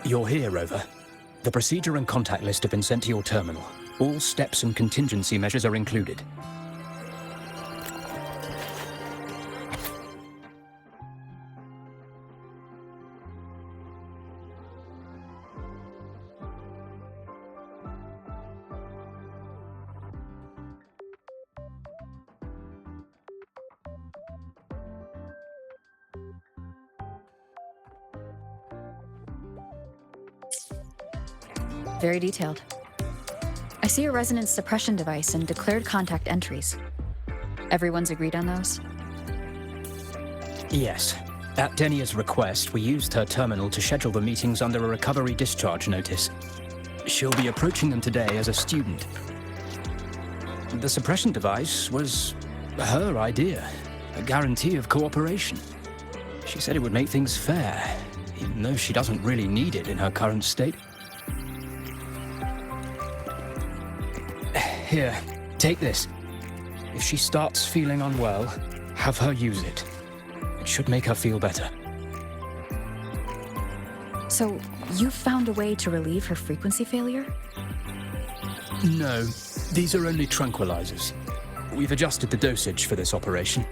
You're here, Rover. The procedure and contact list have been sent to your terminal. All steps and contingency measures are included. Very detailed. I see a resonance suppression device and declared contact entries. Everyone's agreed on those? Yes. At Denia's request, we used her terminal to schedule the meetings under a recovery discharge notice. She'll be approaching them today as a student. The suppression device was her idea, a guarantee of cooperation. She said it would make things fair, even though she doesn't really need it in her current state. Here, take this. If she starts feeling unwell, have her use it. It should make her feel better. So, you found a way to relieve her frequency failure? No, these are only tranquilizers. We've adjusted the dosage for this operation.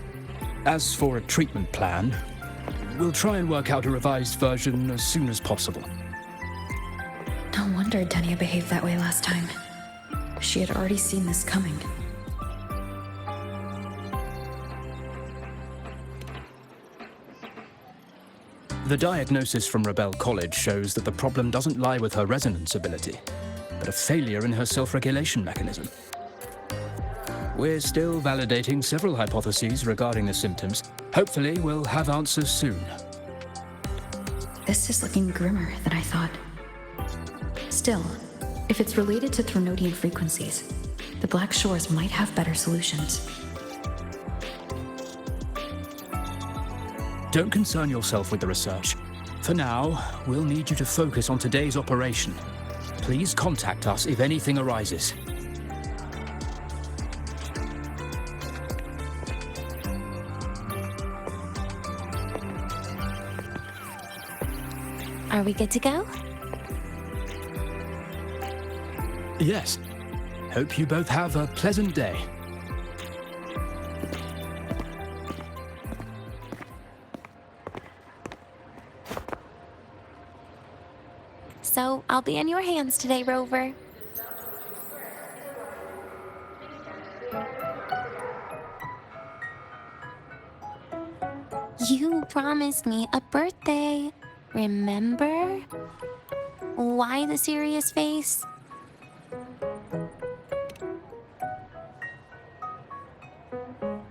As for a treatment plan, we'll try and work out a revised version as soon as possible. No wonder Denia behaved that way last time. She had already seen this coming. The diagnosis from Rebel College shows that the problem doesn't lie with her resonance ability, but a failure in her self-regulation mechanism. We're still validating several hypotheses regarding the symptoms. Hopefully, we'll have answers soon. This is looking grimmer than I thought. Still, if it's related to Threnodian frequencies, the Black Shores might have better solutions. Don't concern yourself with the research. For now, we'll need you to focus on today's operation. Please contact us if anything arises. Are we good to go? Yes. Hope you both have a pleasant day. So, I'll be in your hands today, Rover. You promised me a birthday, remember? Why the serious face?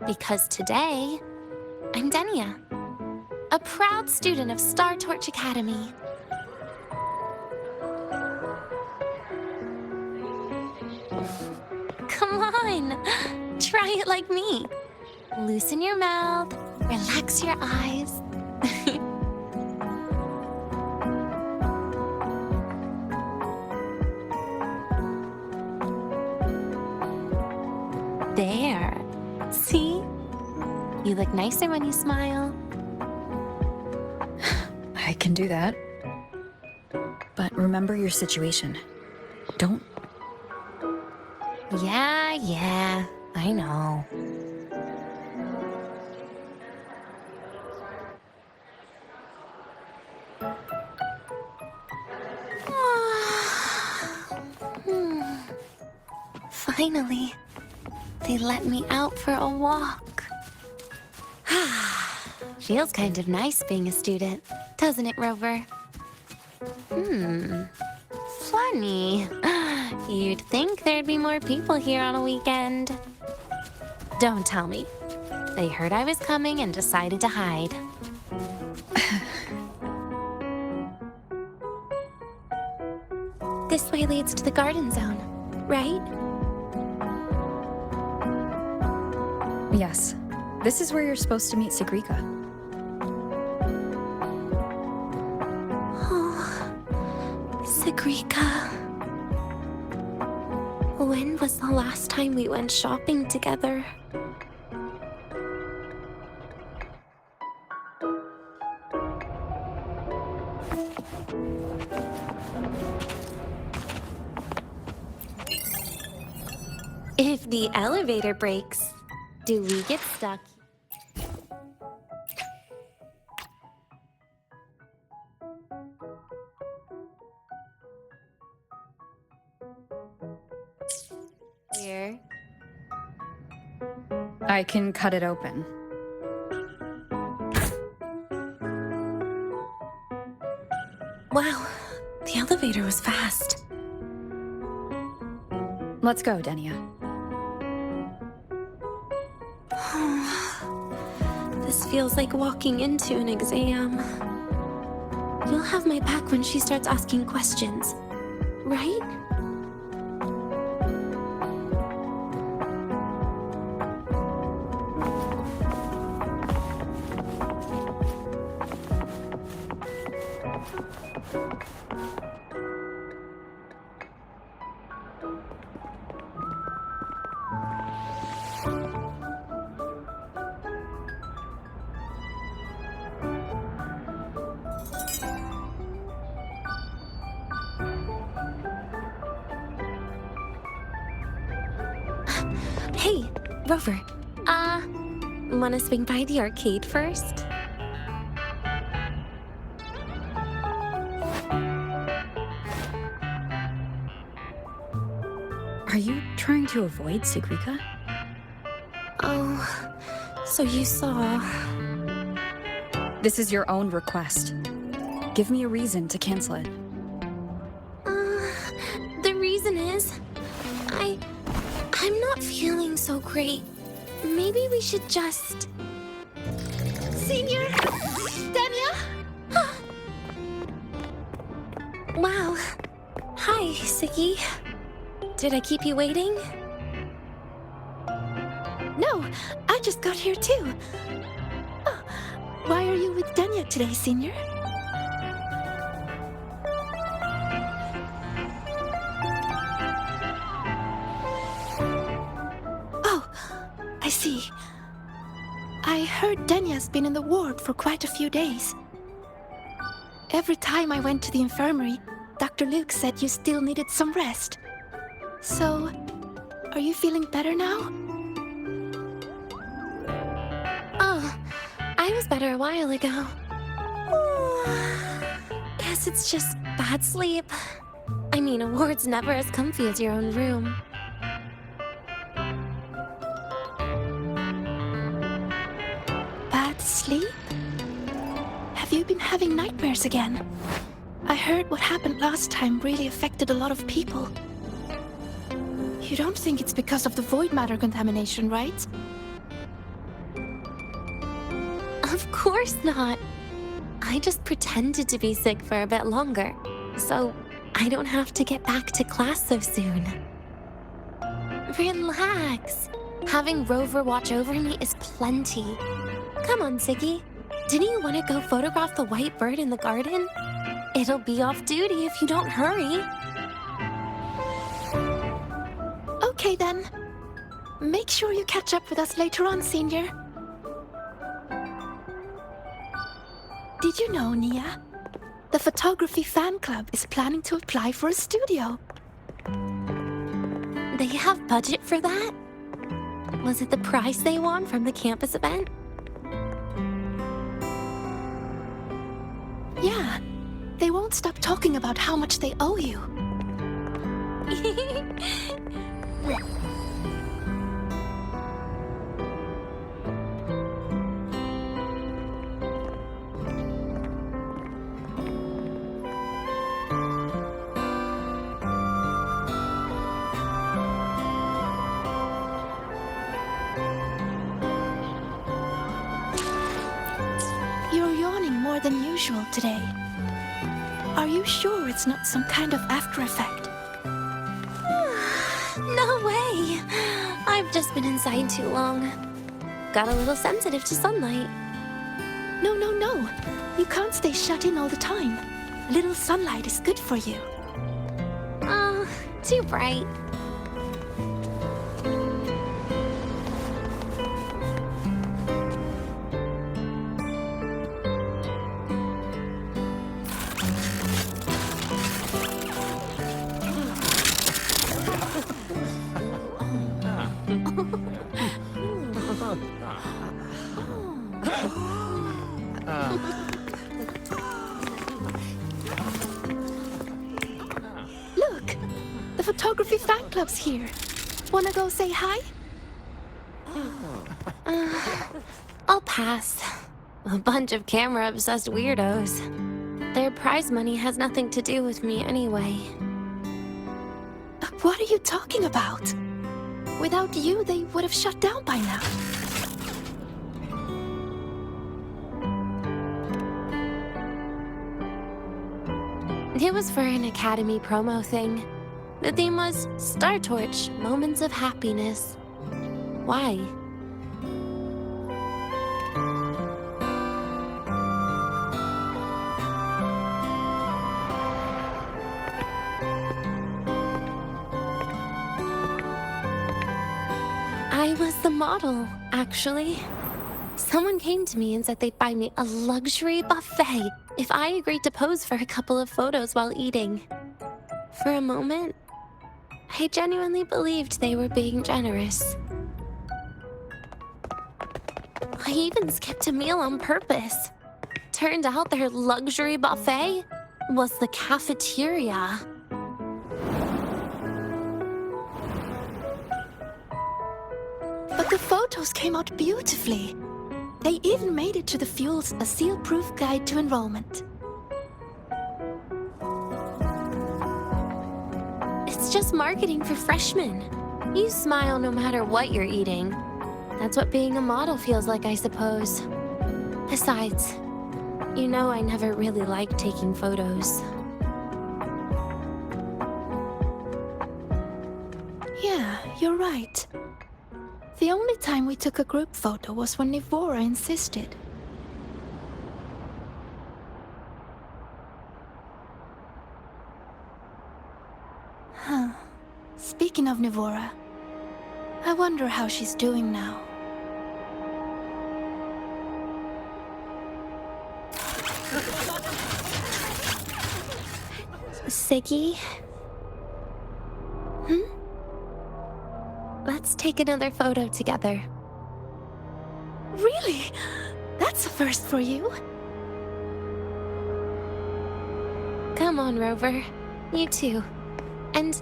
Because today, I'm Denia, a proud student of Star Torch Academy. Come on, try it like me. Loosen your mouth, relax your eyes. There. See? You look nicer when you smile. I can do that. But remember your situation. Don't... Yeah, I know. Finally, they let me out for a walk. Feels kind of nice being a student, doesn't it, Rover? Funny. You'd think there'd be more people here on a weekend. Don't tell me. They heard I was coming and decided to hide. This way leads to the garden zone, right? Yes. This is where you're supposed to meet Sigrika. Oh, Sigrika. When was the last time we went shopping together? If the elevator breaks, do we get stuck? Here. I can cut it open. Wow, the elevator was fast. Let's go, Denia. This feels like walking into an exam. You'll have my back when she starts asking questions, right? Hey, Rover. Wanna swing by the arcade first? Are you trying to avoid Sigrika? Oh, so you saw... This is your own request. Give me a reason to cancel it. The reason is... I'm not feeling so great. Maybe we should just... Senior? Denia? Wow. Hi, Siggy. Did I keep you waiting? No, I just got here too. Oh, why are you with Denia today, Senior? Oh, I see. I heard Denia's been in the ward for quite a few days. Every time I went to the infirmary, Dr. Luke said you still needed some rest. So, are you feeling better now? Oh, I was better a while ago. Guess it's just bad sleep. I mean, a ward's never as comfy as your own room. Bad sleep? Have you been having nightmares again? I heard what happened last time really affected a lot of people. You don't think it's because of the void matter contamination, right? Of course not. I just pretended to be sick for a bit longer, so I don't have to get back to class so soon. Relax. Having Rover watch over me is plenty. Come on, Siggy. Didn't you want to go photograph the white bird in the garden? It'll be off duty if you don't hurry. Okay then. Make sure you catch up with us later on, Senior. Did you know, Nia? The photography fan club is planning to apply for a studio. They have budget for that? Was it the prize they won from the campus event? Yeah. They won't stop talking about how much they owe you. You're yawning more than usual today. Are you sure it's not some kind of after effect? No way! I've just been inside too long. Got a little sensitive to sunlight. No. You can't stay shut in all the time. Little sunlight is good for you. Oh, too bright. photography fan club's here. Wanna go say hi? I'll pass. A bunch of camera-obsessed weirdos. Their prize money has nothing to do with me anyway. What are you talking about? Without you, they would have shut down by now. It was for an Academy promo thing. The theme was Star Torch, Moments of Happiness. Why? I was the model, actually. Someone came to me and said they'd buy me a luxury buffet if I agreed to pose for a couple of photos while eating. For a moment, I genuinely believed they were being generous. I even skipped a meal on purpose. Turned out their luxury buffet was the cafeteria. But the photos came out beautifully. They even made it to the F.U.E.L's A Seal-Proof Guide to Enrollment. It's just marketing for freshmen. You smile no matter what you're eating. That's what being a model feels like, I suppose. Besides, you know I never really liked taking photos. Yeah, you're right. The only time we took a group photo was when Nivora insisted. Huh. Speaking of Nivora, I wonder how she's doing now. Siggy? Let's take another photo together. Really? That's a first for you. Come on, Rover. You too. And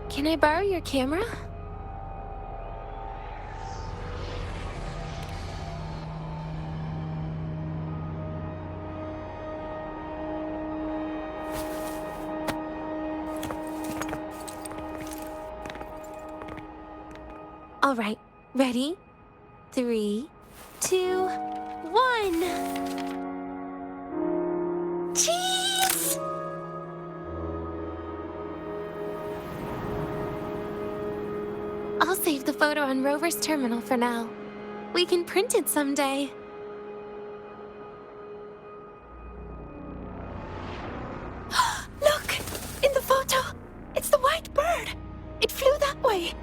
can I borrow your camera? All right, ready? 3, 2, 1. Jeez! I'll save the photo on Rover's terminal for now. We can print it someday. Look! In the photo! It's the white bird! It flew that way!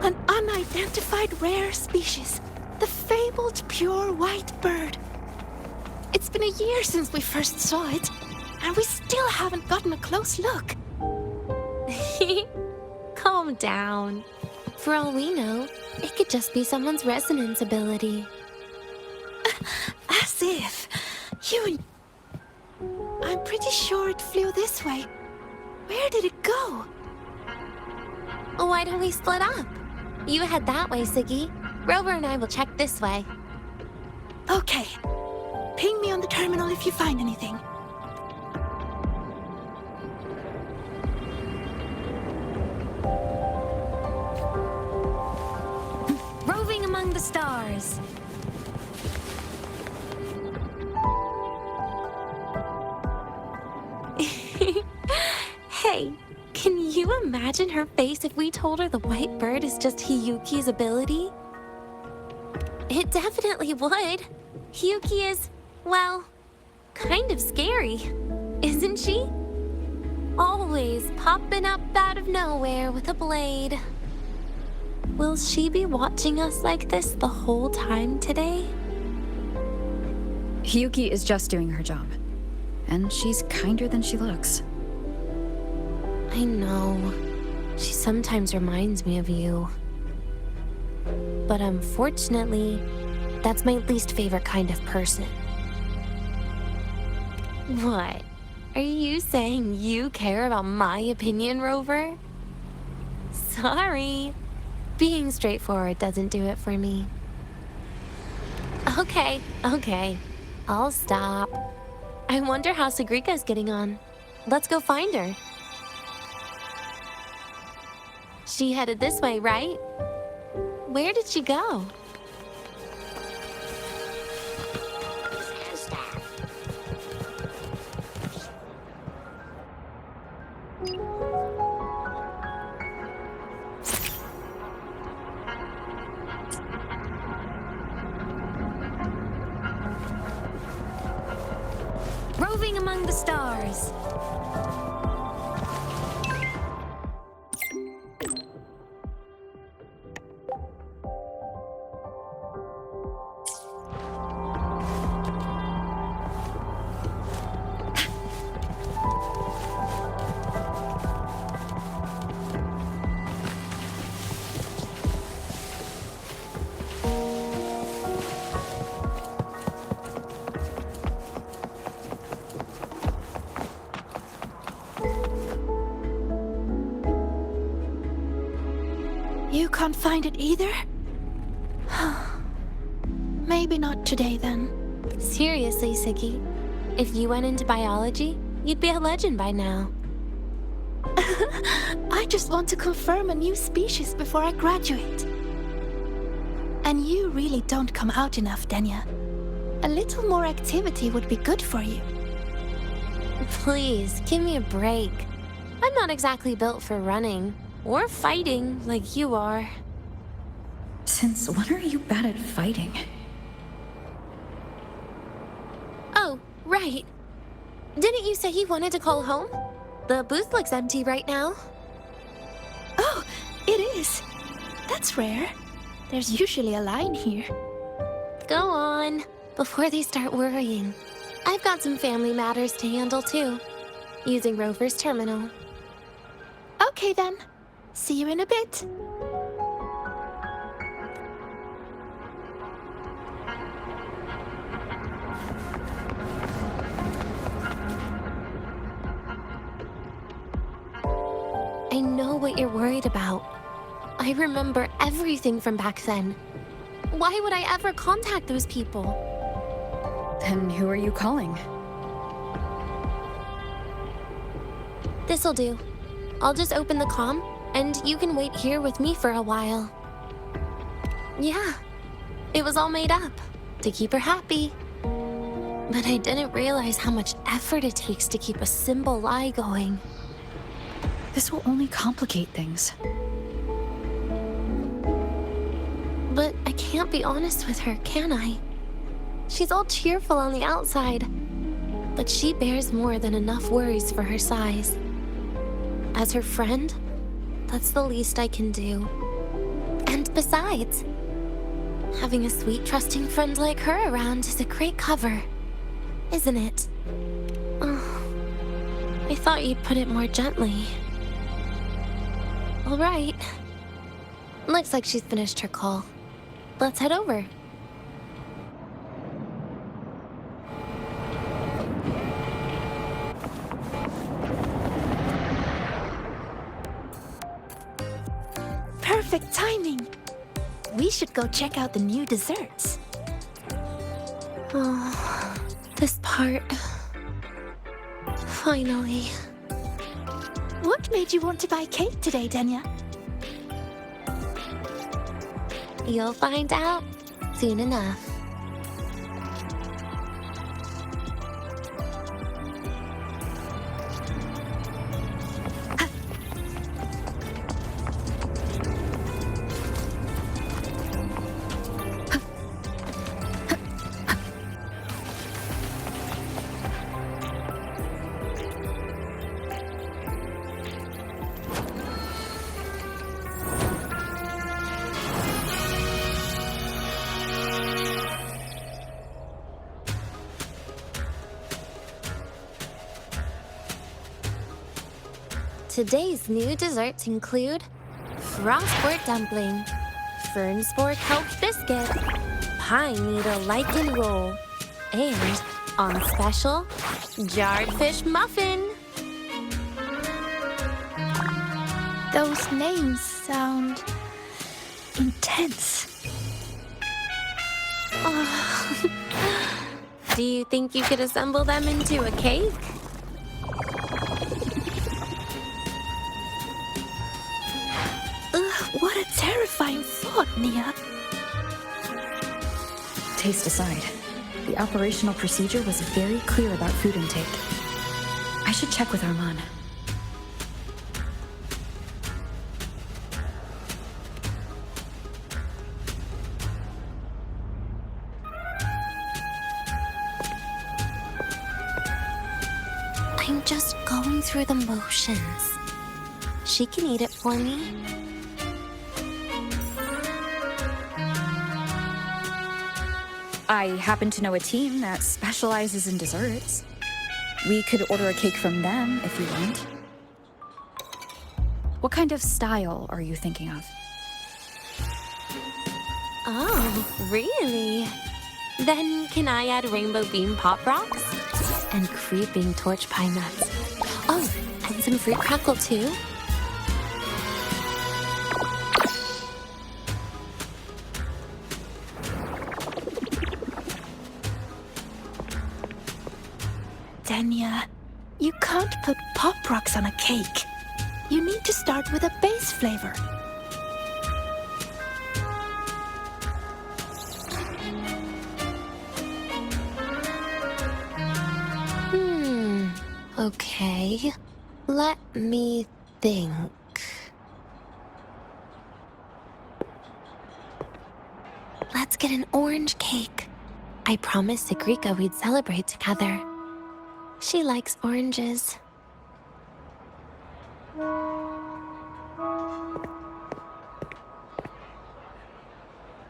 An unidentified rare species. The fabled pure white bird. It's been a year since we first saw it, and we still haven't gotten a close look. Calm down. For all we know, it could just be someone's resonance ability. As if. I'm pretty sure it flew this way. Where did it go? Why don't we split up? You head that way, Siggy. Rover and I will check this way. Okay. Ping me on the terminal if you find anything. Roving among the stars. Hey, can you imagine her face if we told her the white bird is just Hiyuki's ability? It definitely would. Hiyuki is, well, kind of scary, isn't she? Always popping up out of nowhere with a blade. Will she be watching us like this the whole time today? Hiyuki is just doing her job. And she's kinder than she looks. I know. She sometimes reminds me of you. But unfortunately, that's my least favorite kind of person. What? Are you saying you care about my opinion, Rover? Sorry. Being straightforward doesn't do it for me. Okay. I'll stop. I wonder how Sigrika's getting on. Let's go find her. She headed this way, right? Where did she go? Roving among the stars. You can't find it either? Maybe not today, then. Seriously, Siggy. If you went into biology, you'd be a legend by now. I just want to confirm a new species before I graduate. And you really don't come out enough, Denia. A little more activity would be good for you. Please, give me a break. I'm not exactly built for running. Or fighting, like you are. Since when are you bad at fighting? Oh, right. Didn't you say you wanted to call home? The booth looks empty right now. Oh, it is. That's rare. There's usually a line here. Go on, before they start worrying. I've got some family matters to handle too, using Rover's terminal. Okay then. See you in a bit. I know what you're worried about. I remember everything from back then. Why would I ever contact those people? Then who are you calling? This'll do. I'll just open the comm, and you can wait here with me for a while. Yeah, it was all made up to keep her happy. But I didn't realize how much effort it takes to keep a simple lie going. This will only complicate things. But I can't be honest with her, can I? She's all cheerful on the outside, but she bears more than enough worries for her size. As her friend, that's the least I can do. And besides, having a sweet, trusting friend like her around is a great cover, isn't it? Oh, I thought you'd put it more gently. All right. Looks like she's finished her call. Let's head over. Perfect timing. We should go check out the new desserts. Oh, this part. Finally. What made you want to buy cake today, Denia? You'll find out soon enough. Today's new desserts include frostwort dumpling, Fernspore kelp biscuit, pine needle lichen roll, and on special, jarred fish muffin. Those names sound intense. Do you think you could assemble them into a cake? What a terrifying thought, Nia. Taste aside, the operational procedure was very clear about food intake. I should check with Arman. I'm just going through the motions. She can eat it for me. I happen to know a team that specializes in desserts. We could order a cake from them if you want. What kind of style are you thinking of? Oh, really? Then can I add rainbow bean pop rocks? And creeping torch pine nuts. Oh, and some fruit crackle too? Denia, you can't put pop rocks on a cake. You need to start with a base flavor. Okay, let me think. Let's get an orange cake. I promised Sigrika we'd celebrate together. She likes oranges.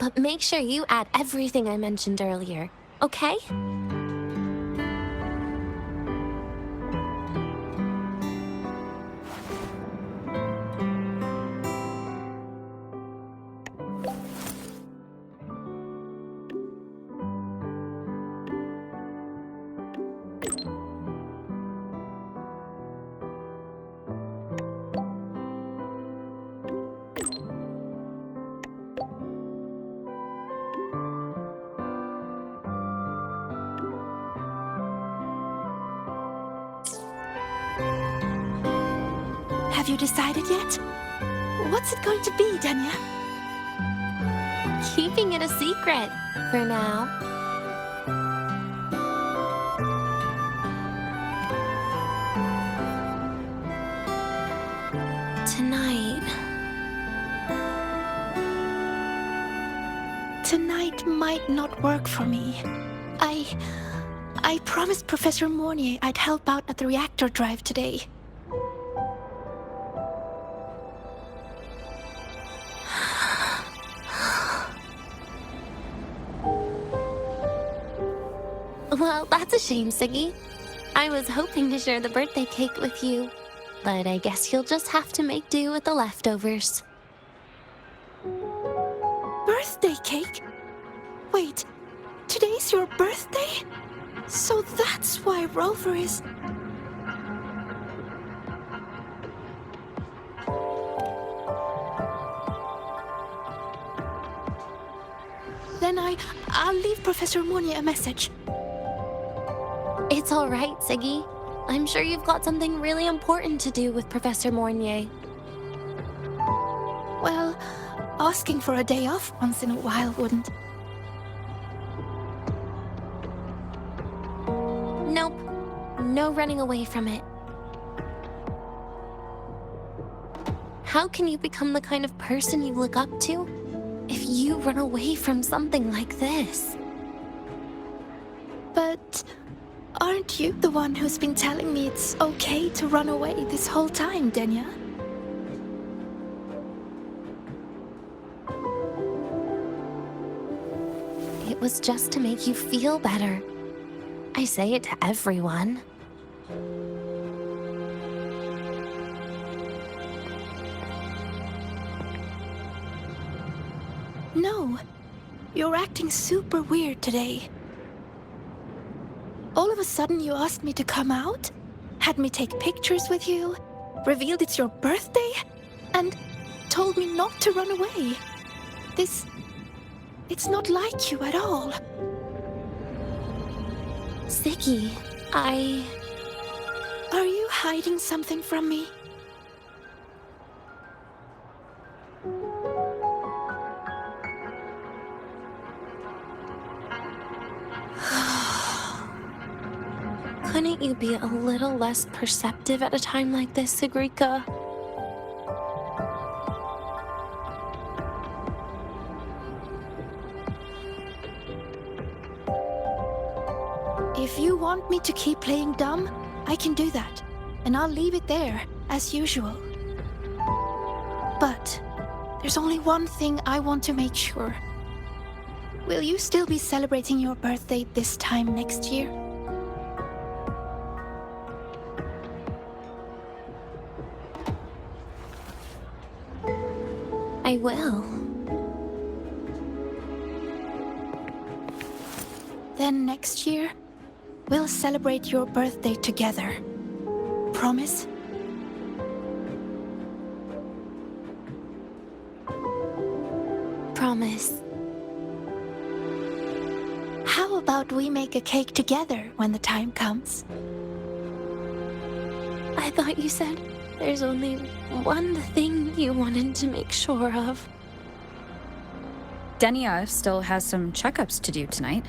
But make sure you add everything I mentioned earlier, okay? Have you decided yet? What's it going to be, Denia? Keeping it a secret for now. Tonight might not work for me. I promised Professor Mornier I'd help out at the reactor drive today. Well, that's a shame, Siggy. I was hoping to share the birthday cake with you, but I guess you'll just have to make do with the leftovers. Birthday cake? Wait, today's your birthday? So that's why Rover is... Then I'll leave Professor Mornier a message. It's all right, Siggy. I'm sure you've got something really important to do with Professor Mornier. Well, asking for a day off once in a while wouldn't. Nope. No running away from it. How can you become the kind of person you look up to if you run away from something like this? But aren't you the one who's been telling me it's okay to run away this whole time, Denia? It was just to make you feel better. I say it to everyone. No, you're acting super weird today. All of a sudden you asked me to come out, had me take pictures with you, revealed it's your birthday, and told me not to run away. It's not like you at all. Ziggy, Are you hiding something from me? Couldn't you be a little less perceptive at a time like this, Sigrika? If you want me to keep playing dumb, I can do that, and I'll leave it there, as usual. But there's only one thing I want to make sure. Will you still be celebrating your birthday this time next year? I will. Then next year, we'll celebrate your birthday together. Promise? Promise. How about we make a cake together when the time comes? I thought you said there's only one thing you wanted to make sure of. Denia still has some checkups to do tonight.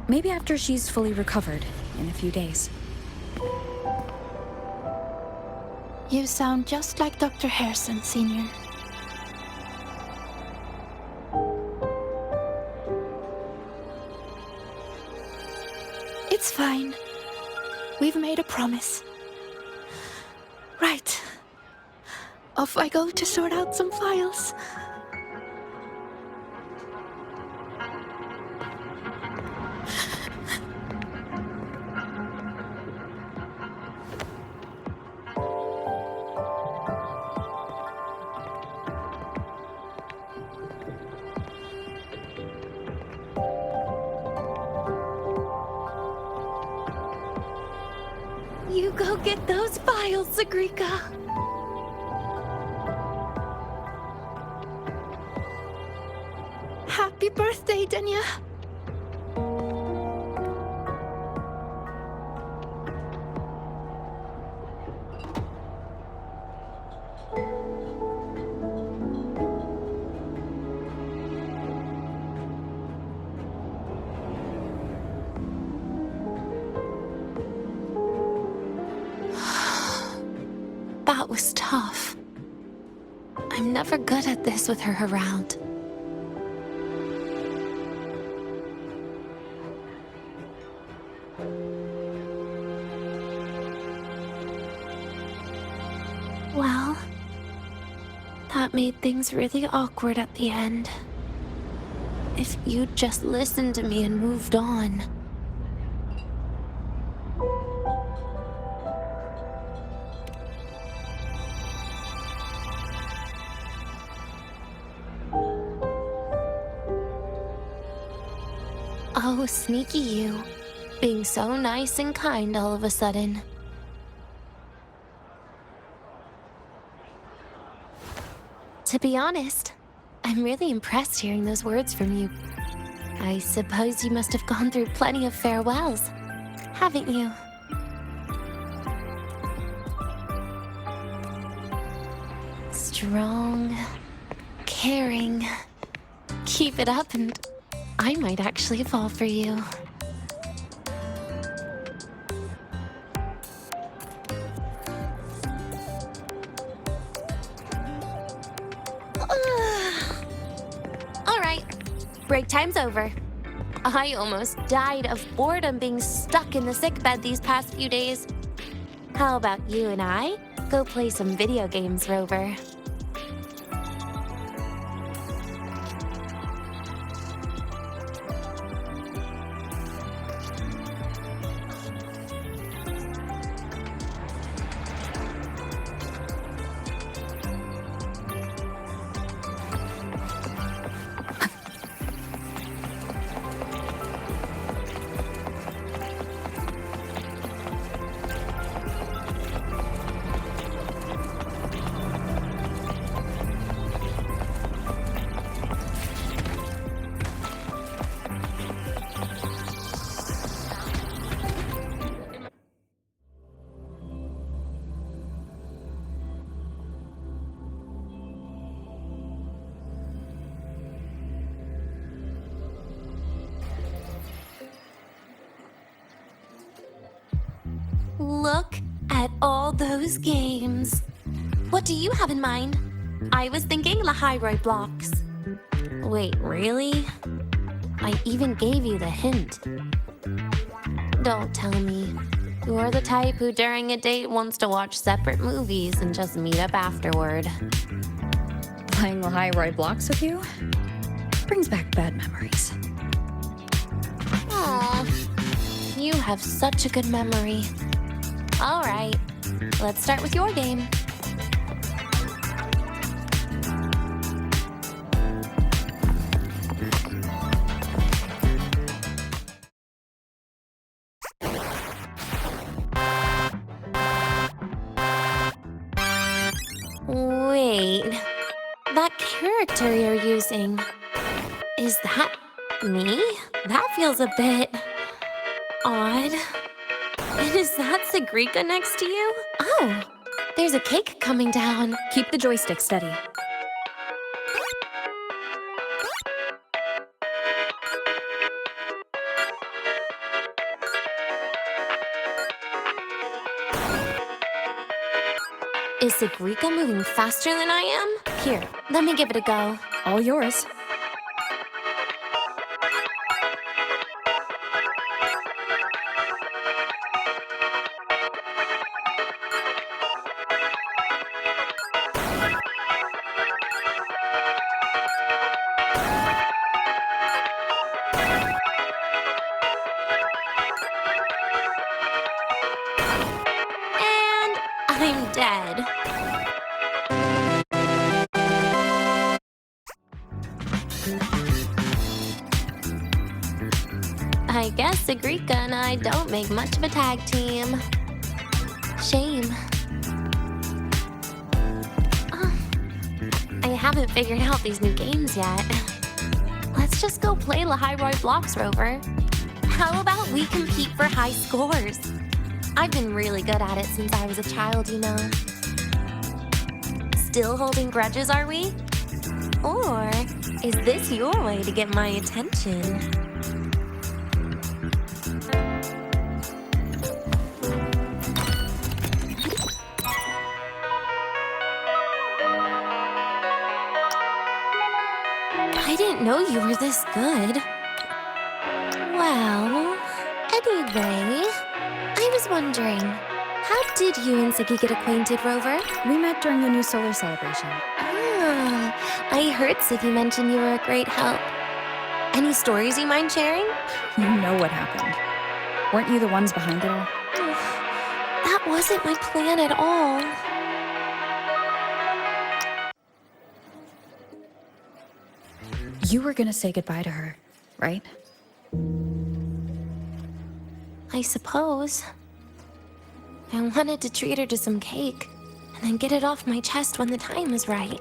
Maybe after she's fully recovered in a few days. You sound just like Dr. Harrison, Sr. It's fine. We've made a promise. Right. Off I go to sort out some files. You go get those files, Sigrika. Happy birthday, Denia. That was tough. I'm never good at this with her around. Well, that made things really awkward at the end. If you'd just listened to me and moved on. Oh, sneaky you. Being so nice and kind all of a sudden. To be honest, I'm really impressed hearing those words from you. I suppose you must have gone through plenty of farewells, haven't you? Strong, caring. Keep it up and I might actually fall for you. All right, break time's over. I almost died of boredom being stuck in the sickbed these past few days. How about you and I go play some video games, Rover? Look at all those games. What do you have in mind? I was thinking Lahai-Roi blocks. Wait, really? I even gave you the hint. Don't tell me. You're the type who during a date wants to watch separate movies and just meet up afterward. Playing Lahai-Roi blocks with you brings back bad memories. Aw, you have such a good memory. All right, let's start with your game. Wait, that character you're using, is that me? That feels a bit odd. And is that Sigrika next to you? Oh, there's a cake coming down. Keep the joystick steady. Is Sigrika moving faster than I am? Here, let me give it a go. All yours. And I'm dead. I guess Sigrika and I don't make much of a tag team. Shame. I haven't figured out these new games yet. Let's just go play Lahai-Roi blocks, Rover. How about we compete for high scores? I've been really good at it since I was a child, you know. Still holding grudges, are we? Or is this your way to get my attention? I didn't know you were this good. Well, anyway, I was wondering, how did you and Siggy get acquainted, Rover? We met during the new solar celebration. Ah, I heard Siggy mention you were a great help. Any stories you mind sharing? You know what happened. Weren't you the ones behind it all? That wasn't my plan at all. You were gonna say goodbye to her, right? I suppose. I wanted to treat her to some cake, and then get it off my chest when the time was right.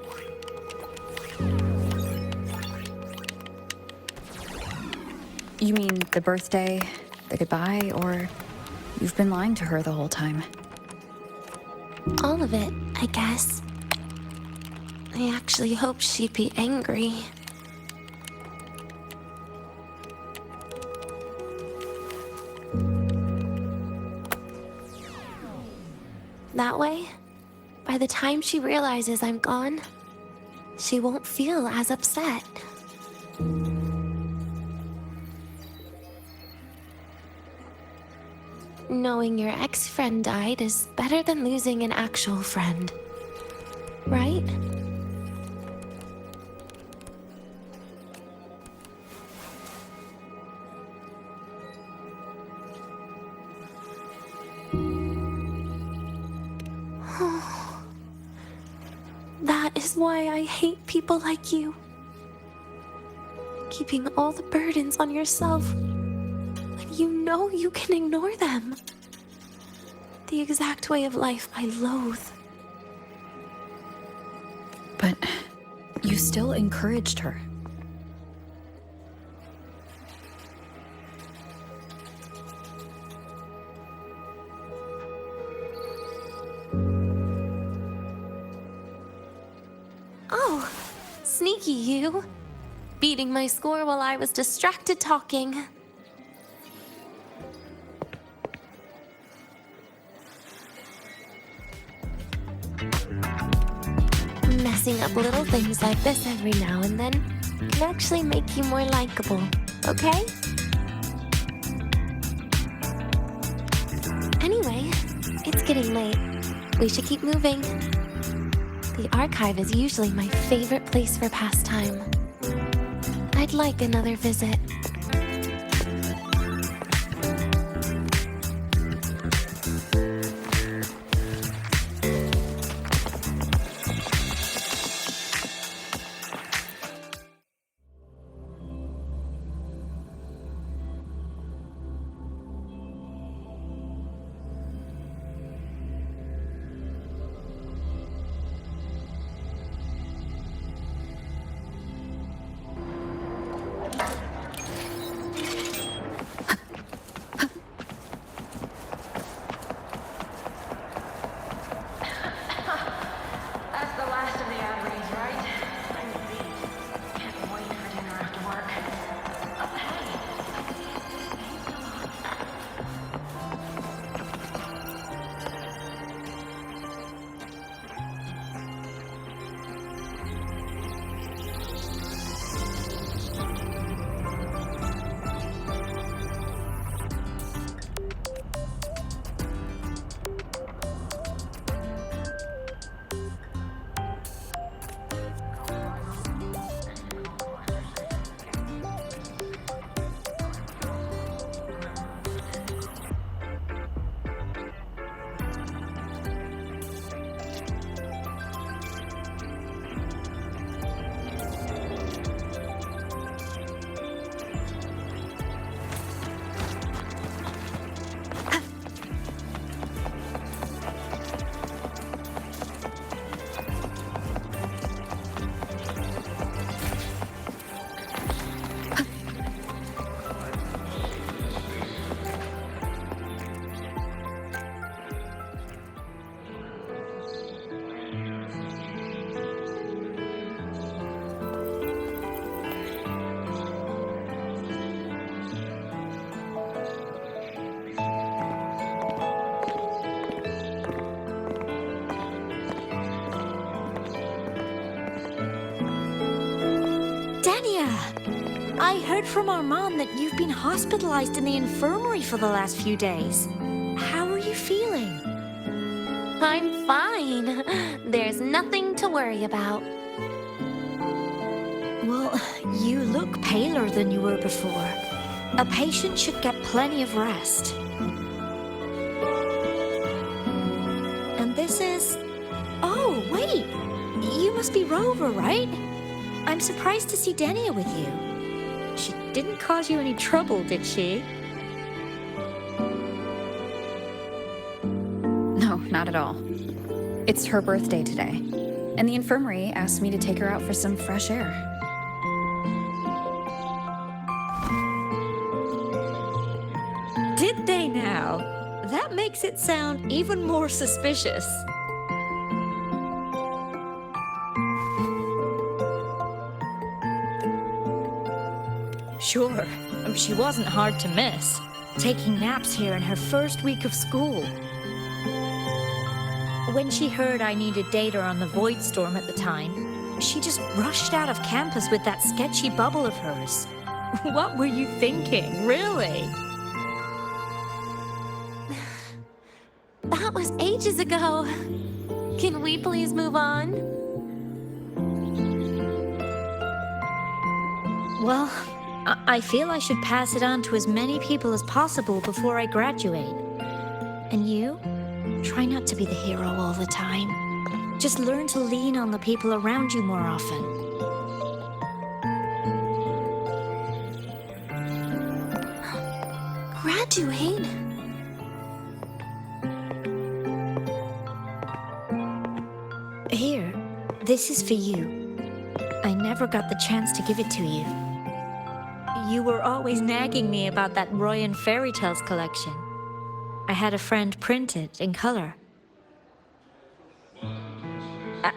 You mean the birthday, the goodbye, or you've been lying to her the whole time? All of it, I guess. I actually hoped she'd be angry. That way, by the time she realizes I'm gone, she won't feel as upset. Knowing your ex-friend died is better than losing an actual friend, right? That is why I hate people like you. Keeping all the burdens on yourself when you know you can ignore them. The exact way of life I loathe. But you still encouraged her. Oh, sneaky you. Beating my score while I was distracted talking. messing up little things like this every now and then can actually make you more likable, okay? Anyway, it's getting late. We should keep moving. The archive is usually my favorite place for pastime. I'd like another visit. I heard from Armand that you've been hospitalized in the infirmary for the last few days. How are you feeling? I'm fine. There's nothing to worry about. Well, you look paler than you were before. A patient should get plenty of rest. And this is... Oh, wait! You must be Rover, right? I'm surprised to see Denia with you. She didn't cause you any trouble, did she? No, not at all. It's her birthday today, and the infirmary asked me to take her out for some fresh air. Did they now? That makes it sound even more suspicious. Sure, she wasn't hard to miss, taking naps here in her first week of school. When she heard I needed data on the Void Storm at the time, she just rushed out of campus with that sketchy bubble of hers. What were you thinking, really? That was ages ago. Can we please move on? Well, I feel I should pass it on to as many people as possible before I graduate. And you? Try not to be the hero all the time. Just learn to lean on the people around you more often. Graduate? Here, this is for you. I never got the chance to give it to you. You were always nagging me about that Roy and Fairy Tales collection. I had a friend print it in color.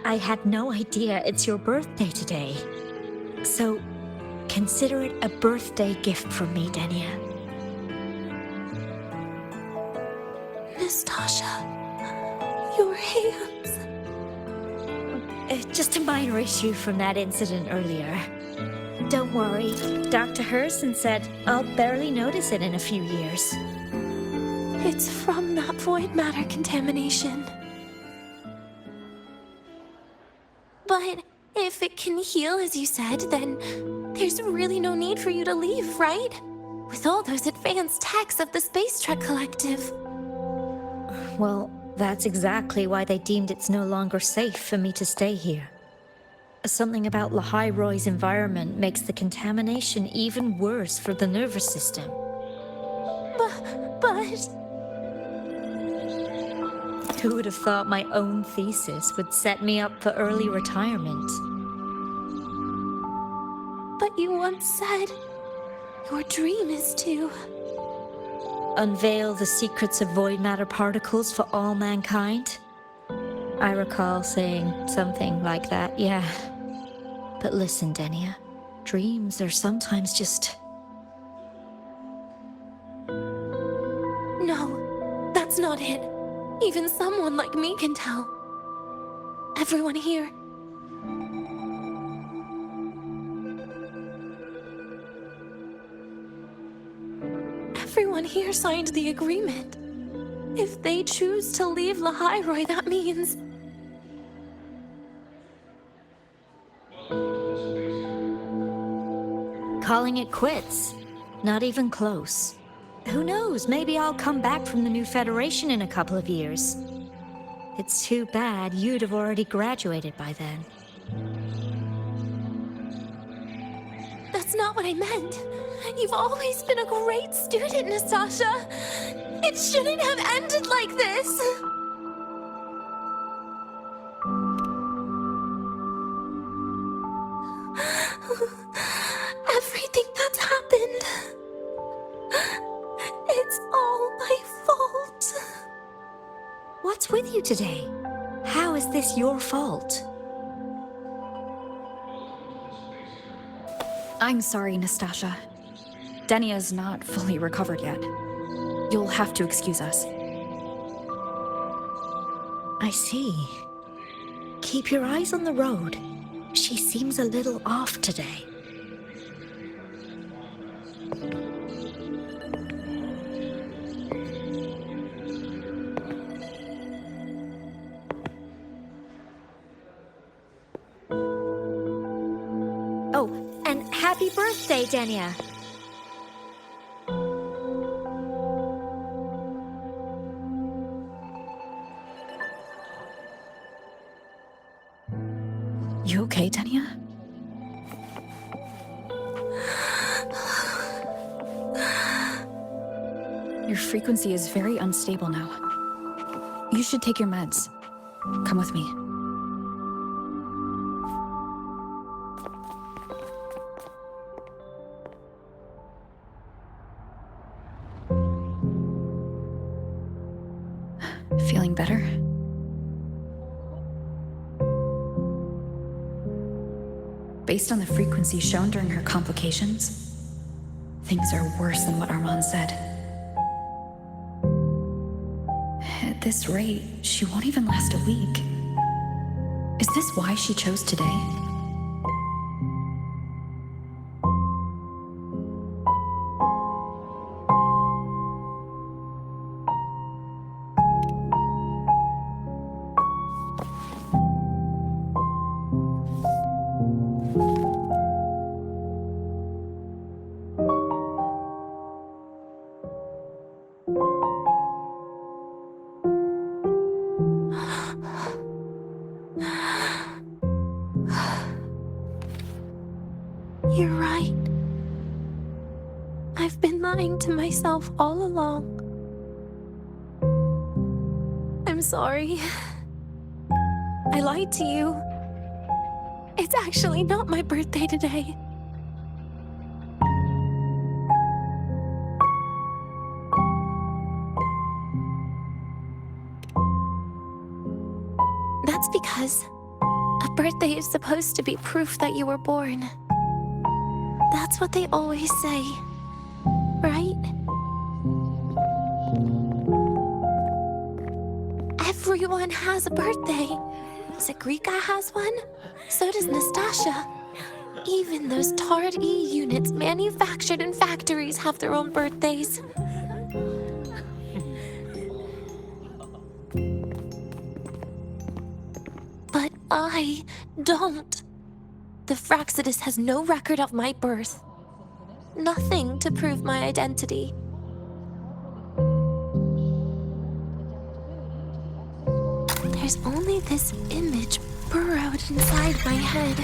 I had no idea it's your birthday today. So, consider it a birthday gift from me, Denia. Nastasha, your hands. just a minor issue from that incident earlier. Don't worry, Dr. Hurston said I'll barely notice it in a few years. It's from that void matter contamination. But if it can heal, as you said, then there's really no need for you to leave, right? With all those advanced techs of the Spacetrek Collective. Well, that's exactly why they deemed it's no longer safe for me to stay here. Something about Lahai-Roi's environment makes the contamination even worse for the nervous system. But... Who would have thought my own thesis would set me up for early retirement? But you once said your dream is to... unveil the secrets of void matter particles for all mankind? I recall saying something like that, yeah. But listen, Denia, dreams are sometimes just... No, that's not it. Even someone like me can tell. Everyone here. Everyone here signed the agreement. If they choose to leave Lahai-Roi, that means... calling it quits. Not even close. Who knows, maybe I'll come back from the new Federation in a couple of years. It's too bad you'd have already graduated by then. That's not what I meant. You've always been a great student, Nastasha. It shouldn't have ended like this. Everything that's happened... it's all my fault. What's with you today? How is this your fault? I'm sorry, Nastasha. Denia's not fully recovered yet. You'll have to excuse us. I see. Keep your eyes on the road. She seems a little off today. Oh, and happy birthday, Denia. You okay, Denia? Your frequency is very unstable now. You should take your meds. Come with me. Feeling better? Based on the frequency shown during her complications, things are worse than what Armand said. At this rate, she won't even last a week. Is this why she chose today? You're right. I've been lying to myself all along. I'm sorry. I lied to you. It's actually not my birthday today. That's because a birthday is supposed to be proof that you were born. That's what they always say, right? Everyone has a birthday. Sigrika has one. So does Nastasha. Even those tarred E units manufactured in factories have their own birthdays. But I don't. The Fractsidus has no record of my birth. Nothing to prove my identity. There's only this image burrowed inside my head,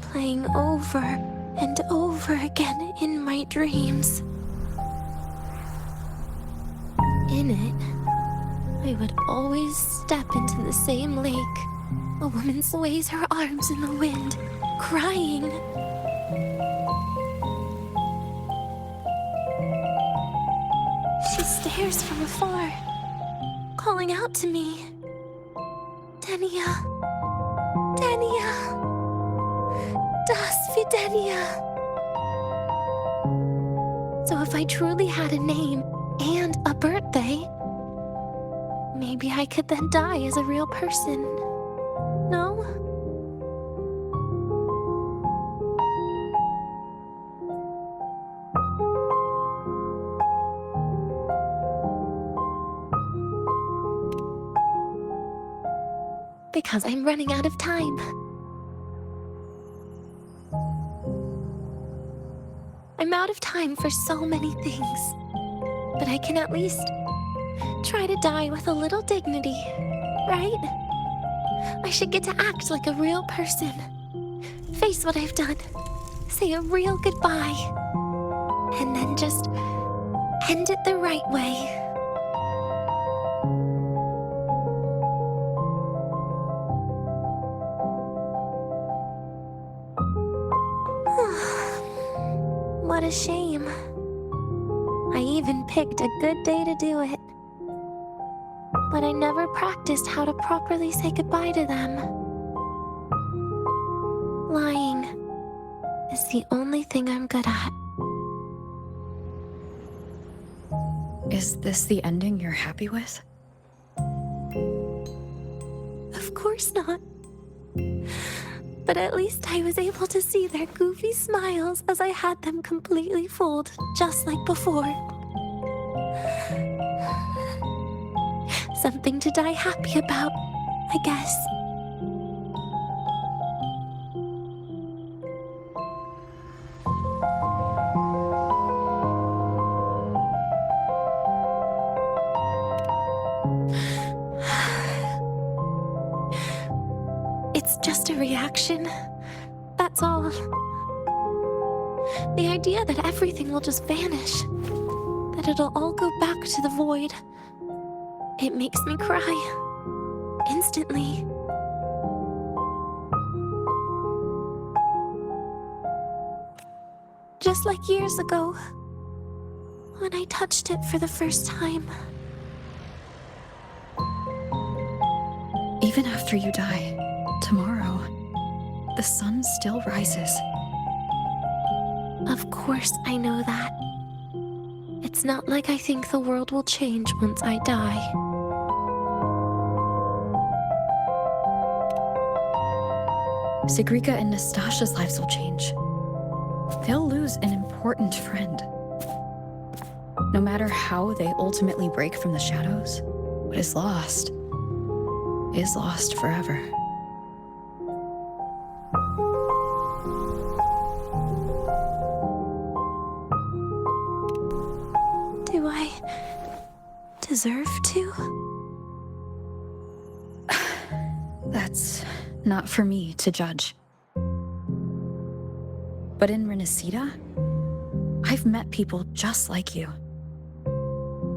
playing over and over again in my dreams. In it, I would always step into the same lake. A woman sways her arms in the wind, crying. She stares from afar, calling out to me. Denia. Denia. Das wie Denia. So if I truly had a name and a birthday, maybe I could then die as a real person. No? Because I'm running out of time. I'm out of time for so many things, but I can at least try to die with a little dignity, right? I should get to act like a real person. Face what I've done. Say a real goodbye. And then just end it the right way. What a shame. I even picked a good day to do it. But I never practiced how to properly say goodbye to them. Lying is the only thing I'm good at. Is this the ending you're happy with? Of course not. But at least I was able to see their goofy smiles as I had them completely fooled, just like before. Something to die happy about, I guess. It's just a reaction. That's all. The idea that everything will just vanish, that it'll all go back to the void, it makes me cry. Instantly. Just like years ago, when I touched it for the first time. Even after you die, tomorrow, the sun still rises. Of course I know that. It's not like I think the world will change once I die. Sigrika and Nastasha's lives will change. They'll lose an important friend. No matter how they ultimately break from the shadows, what is lost forever. Do I deserve to? That's not for me to judge. But in Renacida, I've met people just like you.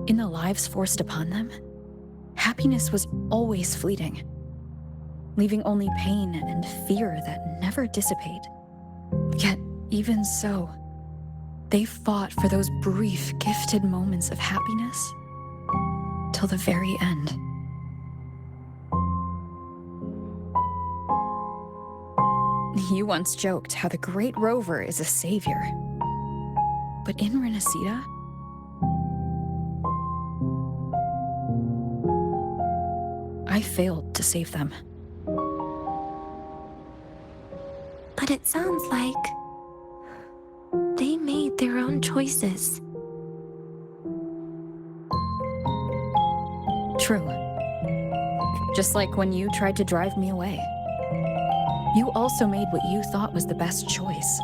In the lives forced upon them, happiness was always fleeting, leaving only pain and fear that never dissipate. Yet, even so, they fought for those brief, gifted moments of happiness till the very end. You once joked how the great Rover is a savior. But in Renacida, I failed to save them. But it sounds like they made their own choices. True. Just like when you tried to drive me away. You also made what you thought was the best choice.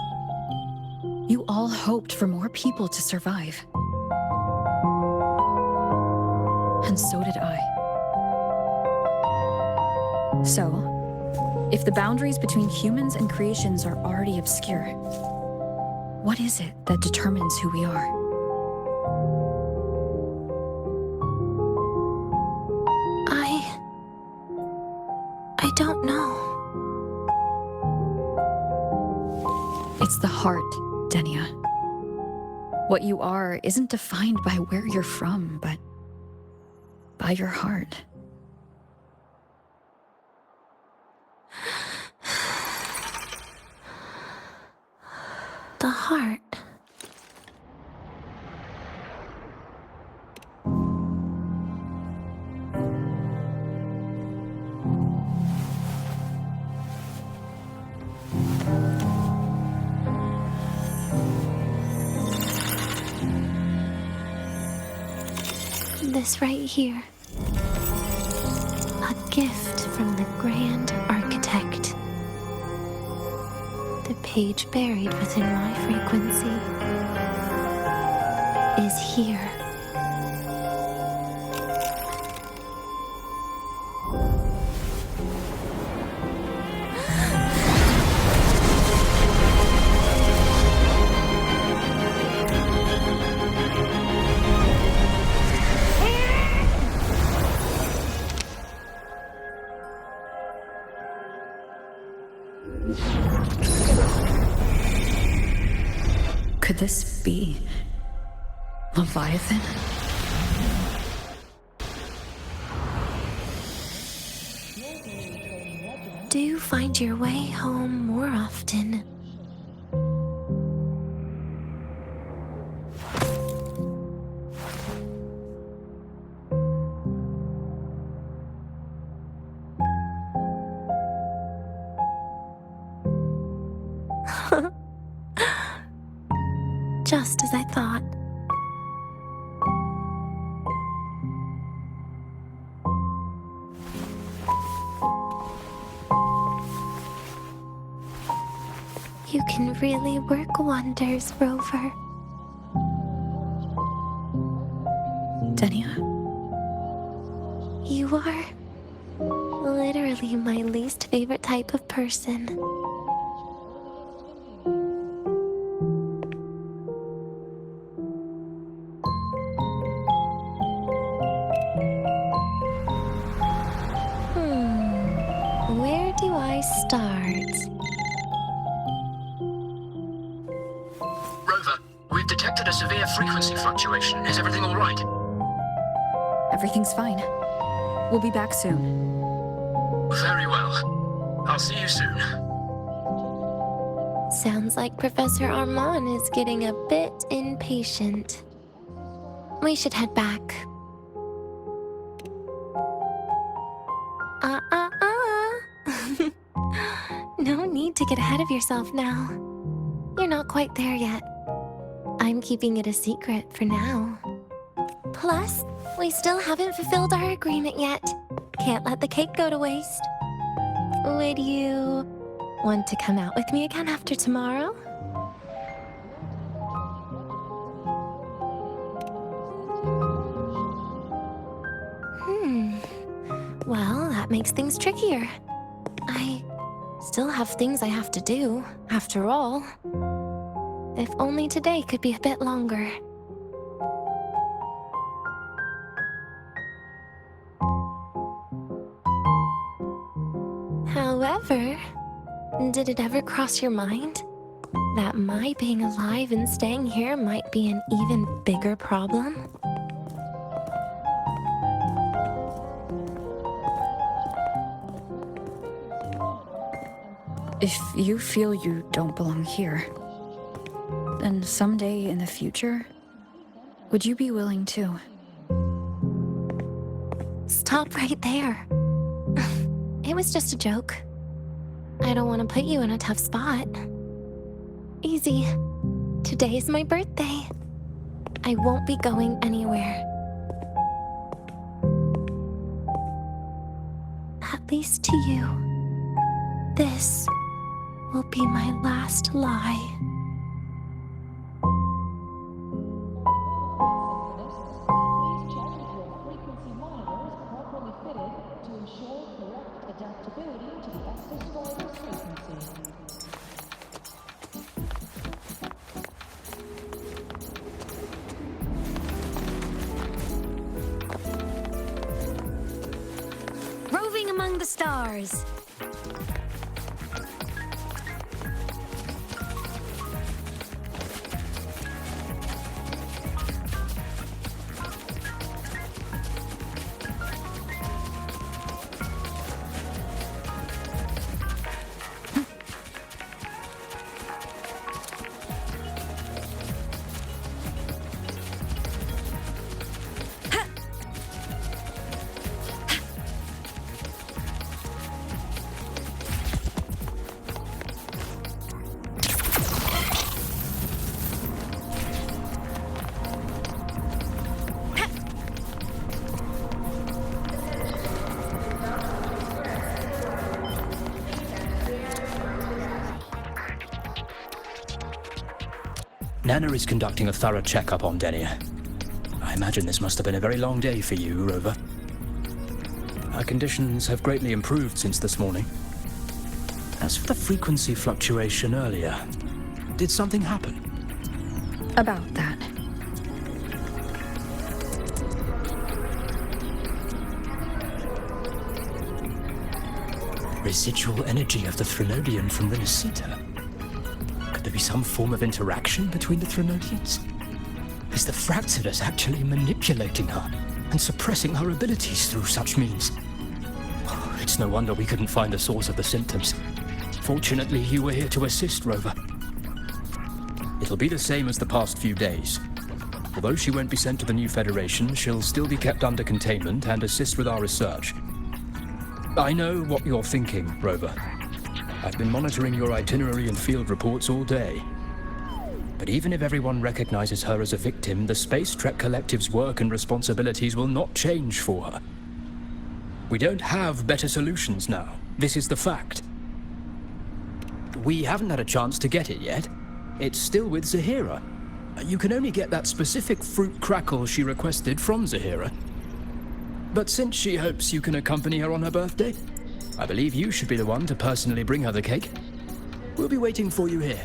You all hoped for more people to survive. And so did I. So, if the boundaries between humans and creations are already obscure, what is it that determines who we are? I don't know. It's the heart, Denia. What you are isn't defined by where you're from, but by your heart. The heart. This right here. A gift from the Grand Architect. The page buried within my frequency is here. Could this be Leviathan? Do you find your way home more often? Just as I thought. You can really work wonders, Rover. Denia? You are literally my least favorite type of person. Where do I start? Rover, we've detected a severe frequency fluctuation. Is everything all right? Everything's fine. We'll be back soon. Very well. I'll see you soon. Sounds like Professor Armand is getting a bit impatient. We should head back. No need to get ahead of yourself now. You're not quite there yet. I'm keeping it a secret for now. Plus, we still haven't fulfilled our agreement yet. Can't let the cake go to waste. Would you want to come out with me again after tomorrow? Well, that makes things trickier. I still have things I have to do, after all. If only today could be a bit longer. However, did it ever cross your mind that my being alive and staying here might be an even bigger problem? If you feel you don't belong here, then someday in the future, would you be willing to? Stop right there. It was just a joke. I don't want to put you in a tough spot. Easy. Today's my birthday. I won't be going anywhere. At least to you. This will be my last lie. Roving among the stars. Nana is conducting a thorough checkup on Denia. I imagine this must have been a very long day for you, Rover. Her conditions have greatly improved since this morning. As for the frequency fluctuation earlier, did something happen? About that. Residual energy of the Threnodian from Renacita. Could there be some form of interaction between the Threnodians? Is the Fractsidus actually manipulating her and suppressing her abilities through such means? Oh, it's no wonder we couldn't find the source of the symptoms. Fortunately, you were here to assist, Rover. It'll be the same as the past few days. Although she won't be sent to the new Federation, she'll still be kept under containment and assist with our research. I know what you're thinking, Rover. I've been monitoring your itinerary and field reports all day. But even if everyone recognizes her as a victim, the Spacetrek Collective's work and responsibilities will not change for her. We don't have better solutions now. This is the fact. We haven't had a chance to get it yet. It's still with Zahira. You can only get that specific fruit crackle she requested from Zahira. But since she hopes you can accompany her on her birthday, I believe you should be the one to personally bring her the cake. We'll be waiting for you here.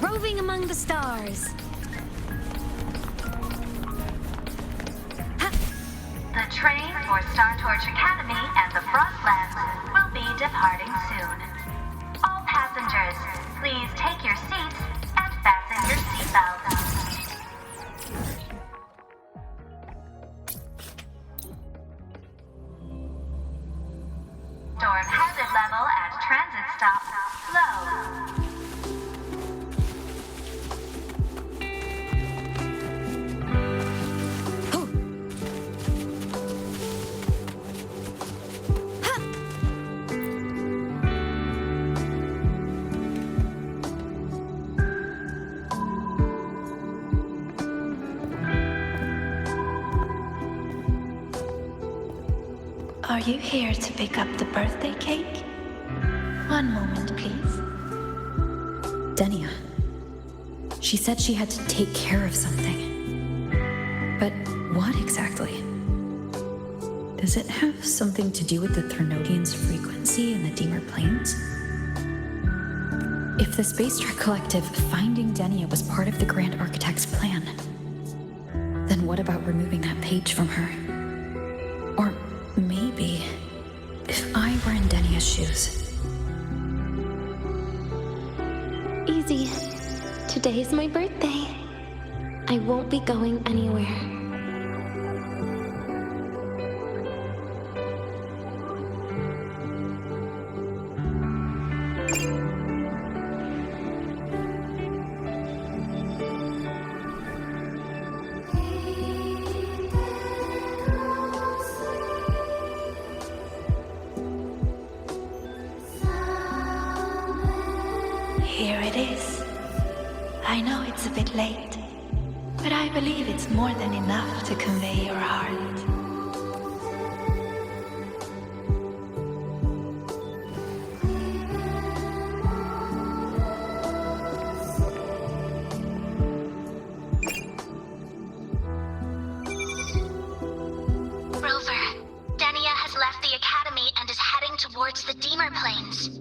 Roving among the stars. The train for Star Torch Academy and the Frostlands will be departing soon. All passengers, please take your seats and fasten your seatbelts. Storm hazard level at transit stop low. Are you here to pick up the birthday cake? One moment, please. Denia. She said she had to take care of something. But what exactly? Does it have something to do with the Threnodian's frequency in the Deemer Plains? If the Spacetrek Collective finding Denia was part of the Grand Architect's plan, then what about removing that page from her? Or maybe, if I were in Denia's shoes. Easy. Today's my birthday. I won't be going anywhere. I know it's a bit late, but I believe it's more than enough to convey your heart. Rover, Denia has left the Academy and is heading towards the Deemer Plains.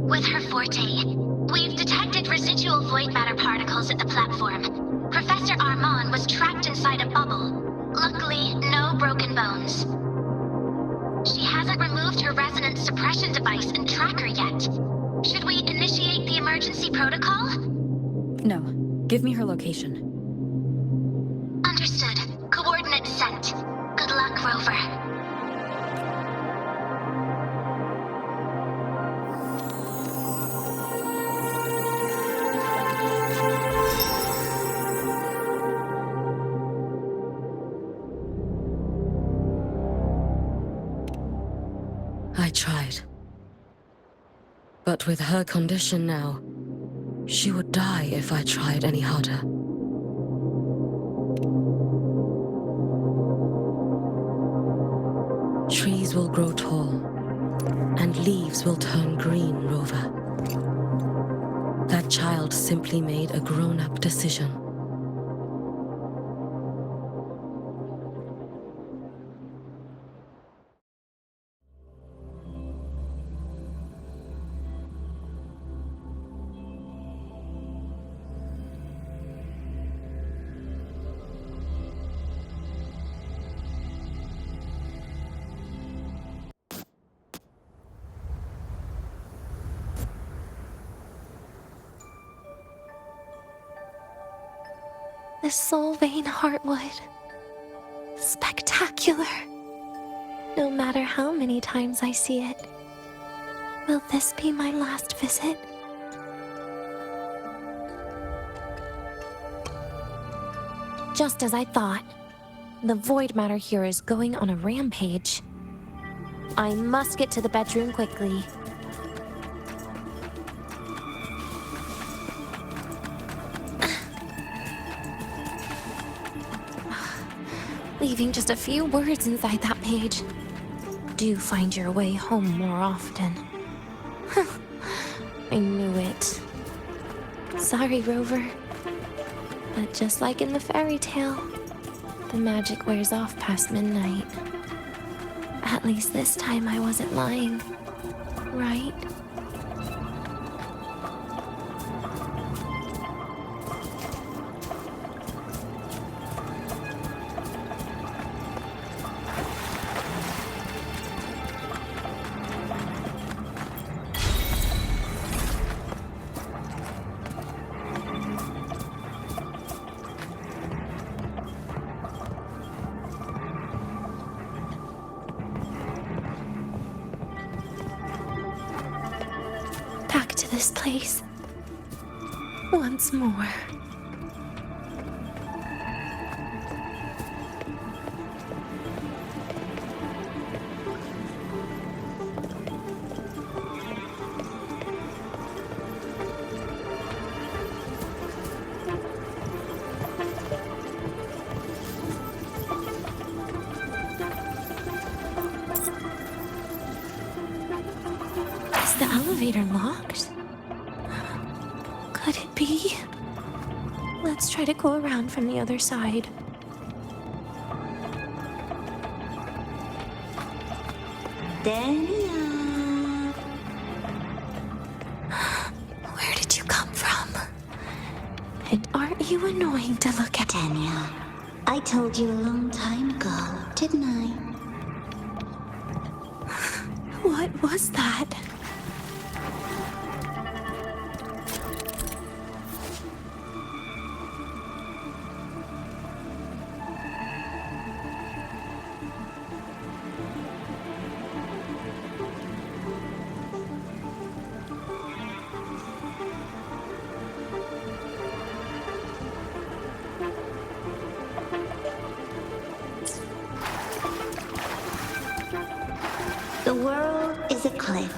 With her forte, we've detected residual void matter particles at the platform. Professor Armand was trapped inside a bubble. Luckily, no broken bones. She hasn't removed her resonance suppression device and tracker yet. Should we initiate the emergency protocol? No. Give me her location. Understood. Coordinates sent. Good luck, Rover. I tried. But with her condition now, she would die if I tried any harder. Trees will grow tall, and leaves will turn green, Rover. That child simply made a grown-up decision. The Soul Vein Heartwood. Spectacular. No matter how many times I see it. Will this be my last visit? Just as I thought. The void matter here is going on a rampage. I must get to the bedroom quickly. Leaving just a few words inside that page. Do find your way home more often. I knew it. Sorry, Rover. But just like in the fairy tale, the magic wears off past midnight. At least this time I wasn't lying, right? This place once more. Is the elevator locked? Could it be? Let's try to go around from the other side. Denia! Where did you come from? And aren't you annoying to look at? Denia, I told you a long time ago, didn't I? What was that? The world is a cliff,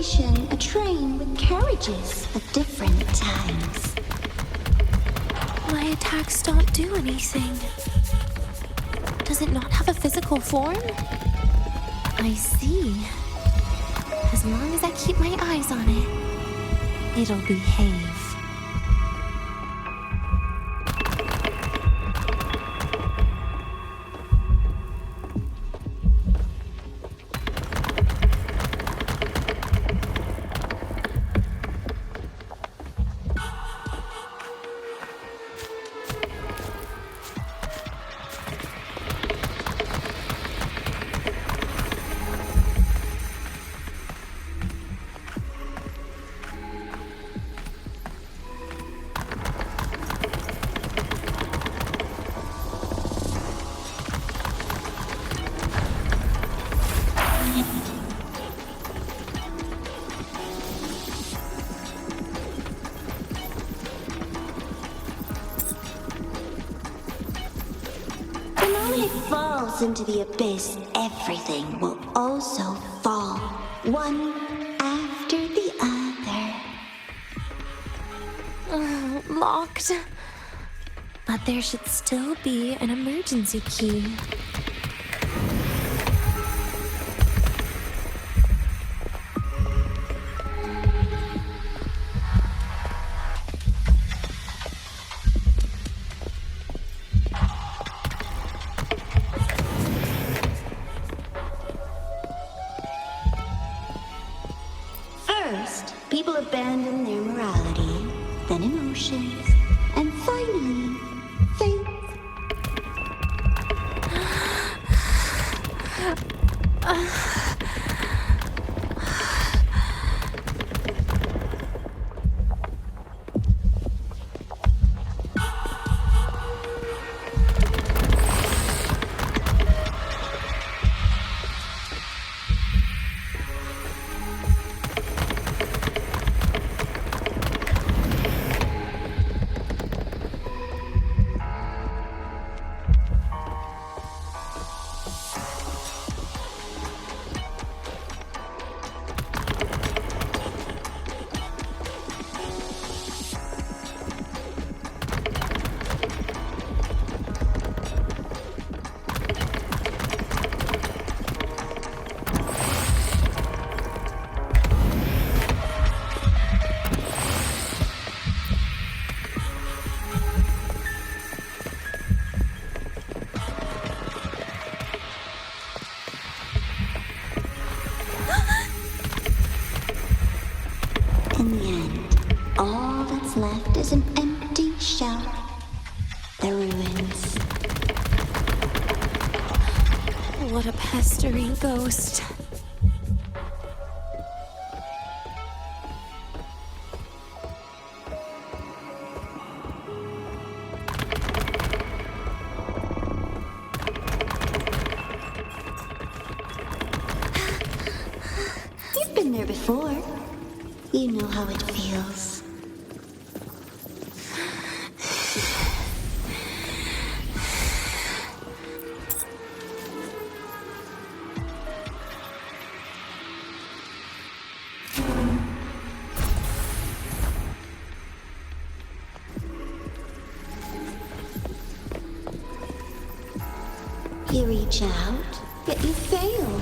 station a train with carriages of different times. My attacks don't do anything. Does it not have a physical form? I see. As long as I keep my eyes on it, it'll behave. Into the abyss, everything will also fall, one after the other. Locked. But there should still be an emergency key. People abandon their morality, then emotions, and finally, faith. In the end, all that's left is an empty shell. The ruins. What a pestering ghost. You've been there before. You know how it feels. You reach out, yet you fail.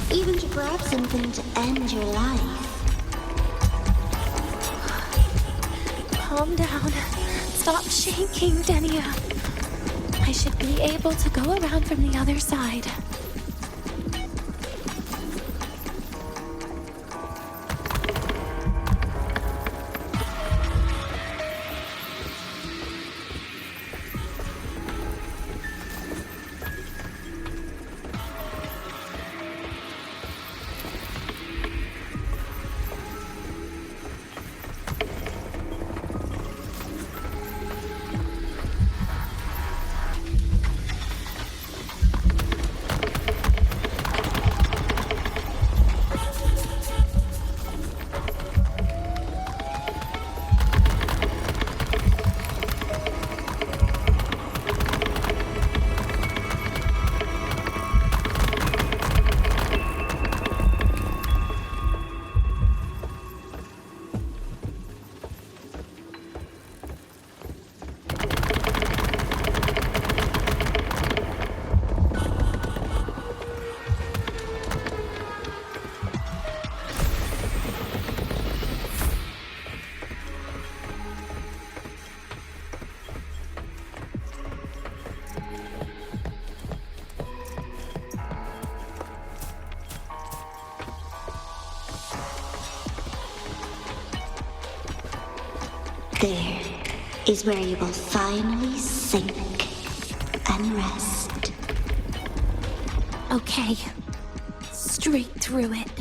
Even to grab something to end your life. Calm down. Stop shaking, Denia. I should be able to go around from the other side. There is where you will finally sink and rest. Okay. Straight through it.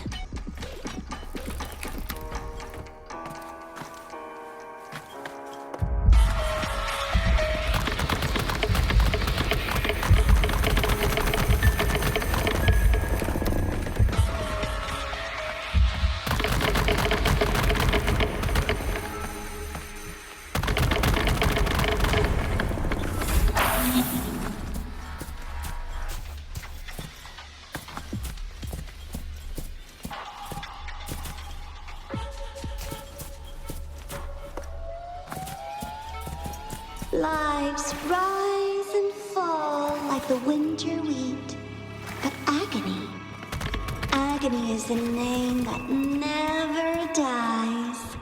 Lives rise and fall like the winter wheat. But agony is the name that never dies.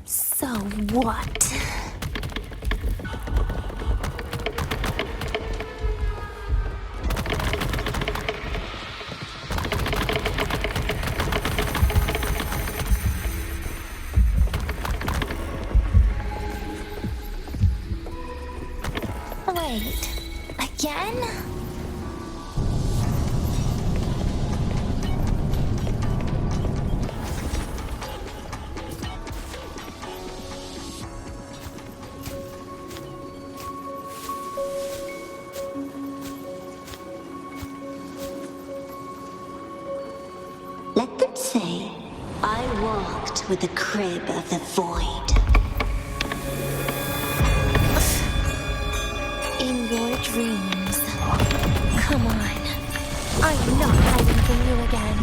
So what? Wait, again? Let them say, I walked with the crib of the void. In your dreams. Come on. I'm not hiding from you again.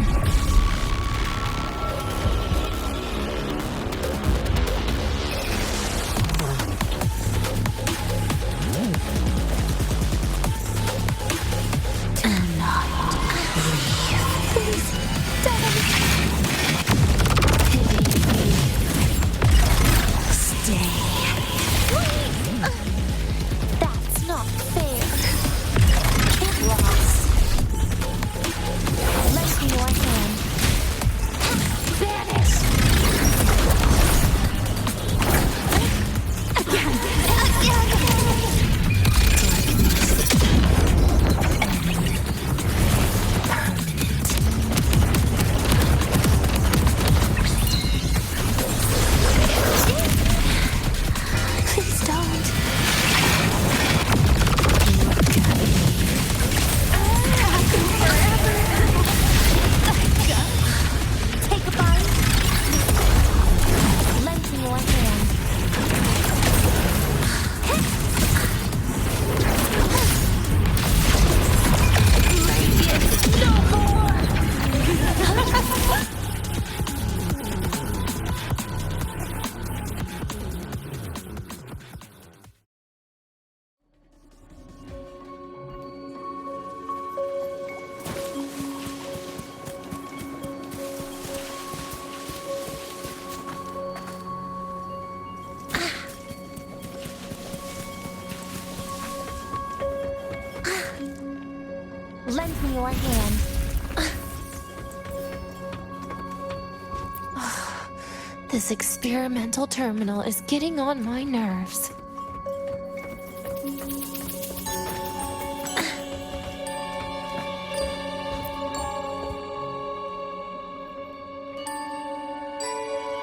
Lend me your hand. This experimental terminal is getting on my nerves.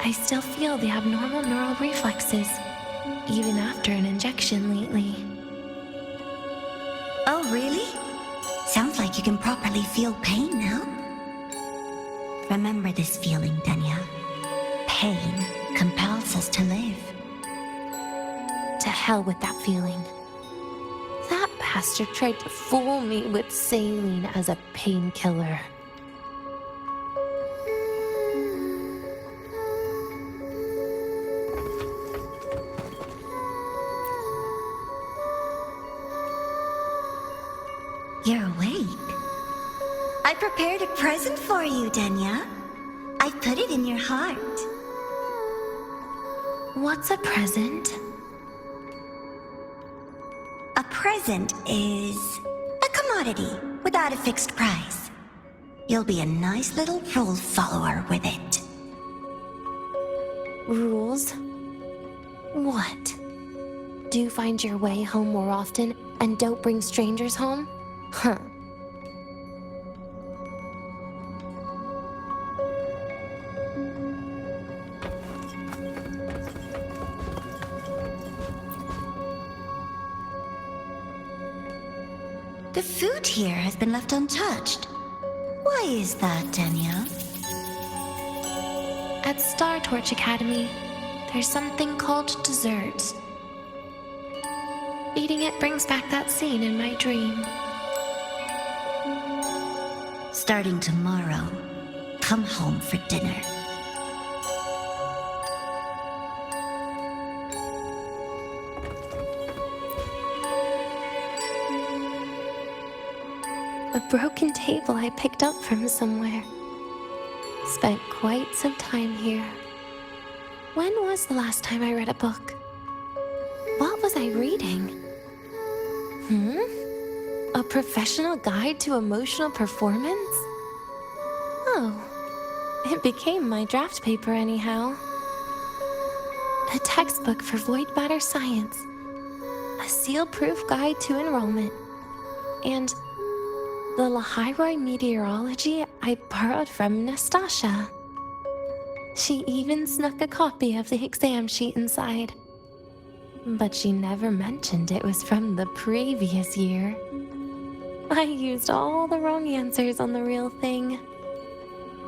I still feel the abnormal neural reflexes, even after an injection lately. Oh, really? Sounds like you can properly feel pain now. Remember this feeling, Denia. Pain compels us to live. To hell with that feeling. That bastard tried to fool me with saline as a painkiller. You're awake. I prepared a present for you, Denia. I put it in your heart. What's a present? A present is a commodity without a fixed price. You'll be a nice little rule follower with it. Rules? What? Do you find your way home more often and don't bring strangers home? Huh. The food here has been left untouched. Why is that, Denia? At Star Torch Academy, there's something called desserts. Eating it brings back that scene in my dream. Starting tomorrow, come home for dinner. A broken table I picked up from somewhere. Spent quite some time here. When was the last time I read a book? What was I reading? A professional guide to emotional performance? Oh, it became my draft paper anyhow. A textbook for void matter science. A seal-proof guide to enrollment. And the Lahai-Roi meteorology I borrowed from Nastasha. She even snuck a copy of the exam sheet inside. But she never mentioned it was from the previous year. I used all the wrong answers on the real thing.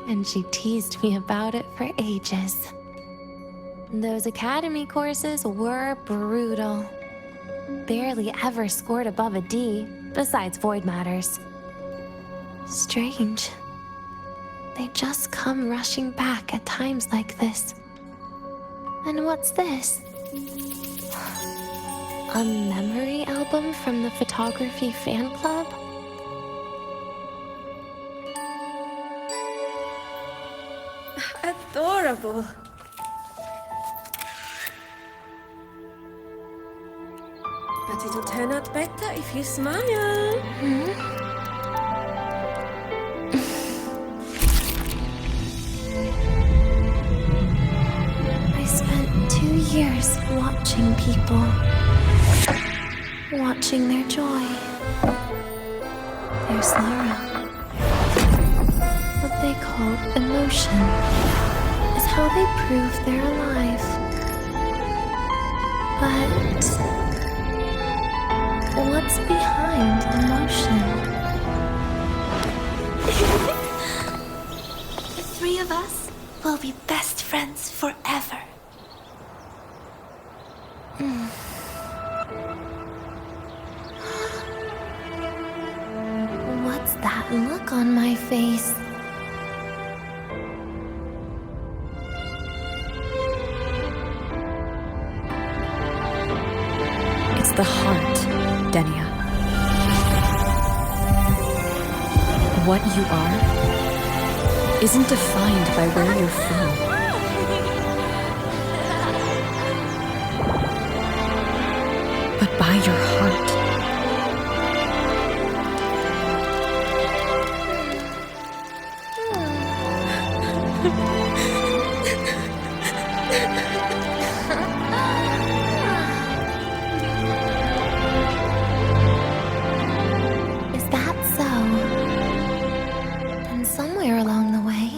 And she teased me about it for ages. Those academy courses were brutal. Barely ever scored above a D, besides void matters. Strange. They just come rushing back at times like this. And what's this? A memory album from the photography fan club? Adorable. But it'll turn out better if you smile. I spent 2 years watching people. Watching their joy. Their sorrow. What they call emotion is how they prove they're alive. But what's behind emotion? The three of us will be best friends forever. What's that look on my face? It's the heart, Denia. What you are isn't defined by where you're from. But by your heart. Is that so? Then somewhere along the way...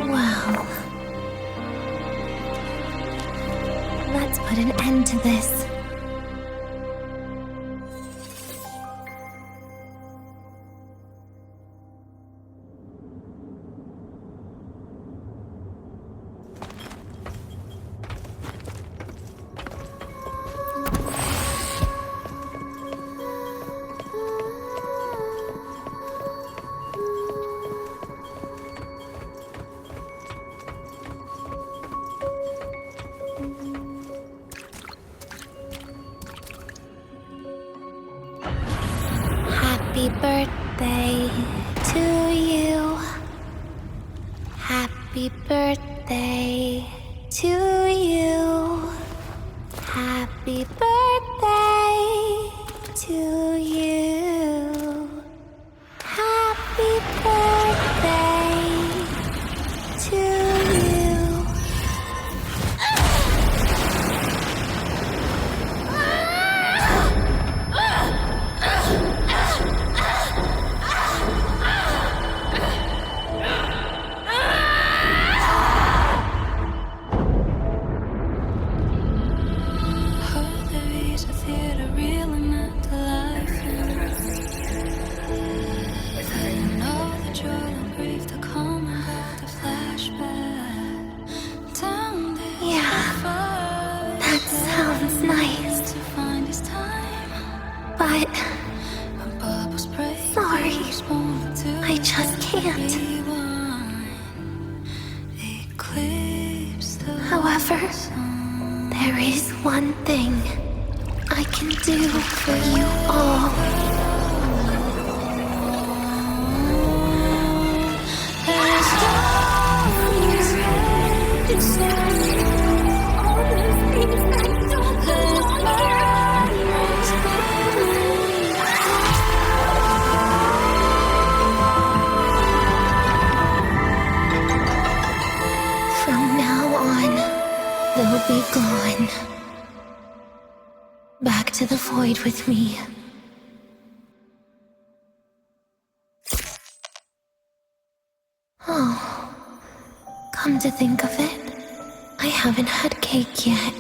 Well... Let's put an end to this. Happy birthday to you. Happy birthday to one thing I can do for you all. From now on, they'll be gone. Back to the void with me. Oh, come to think of it, I haven't had cake yet.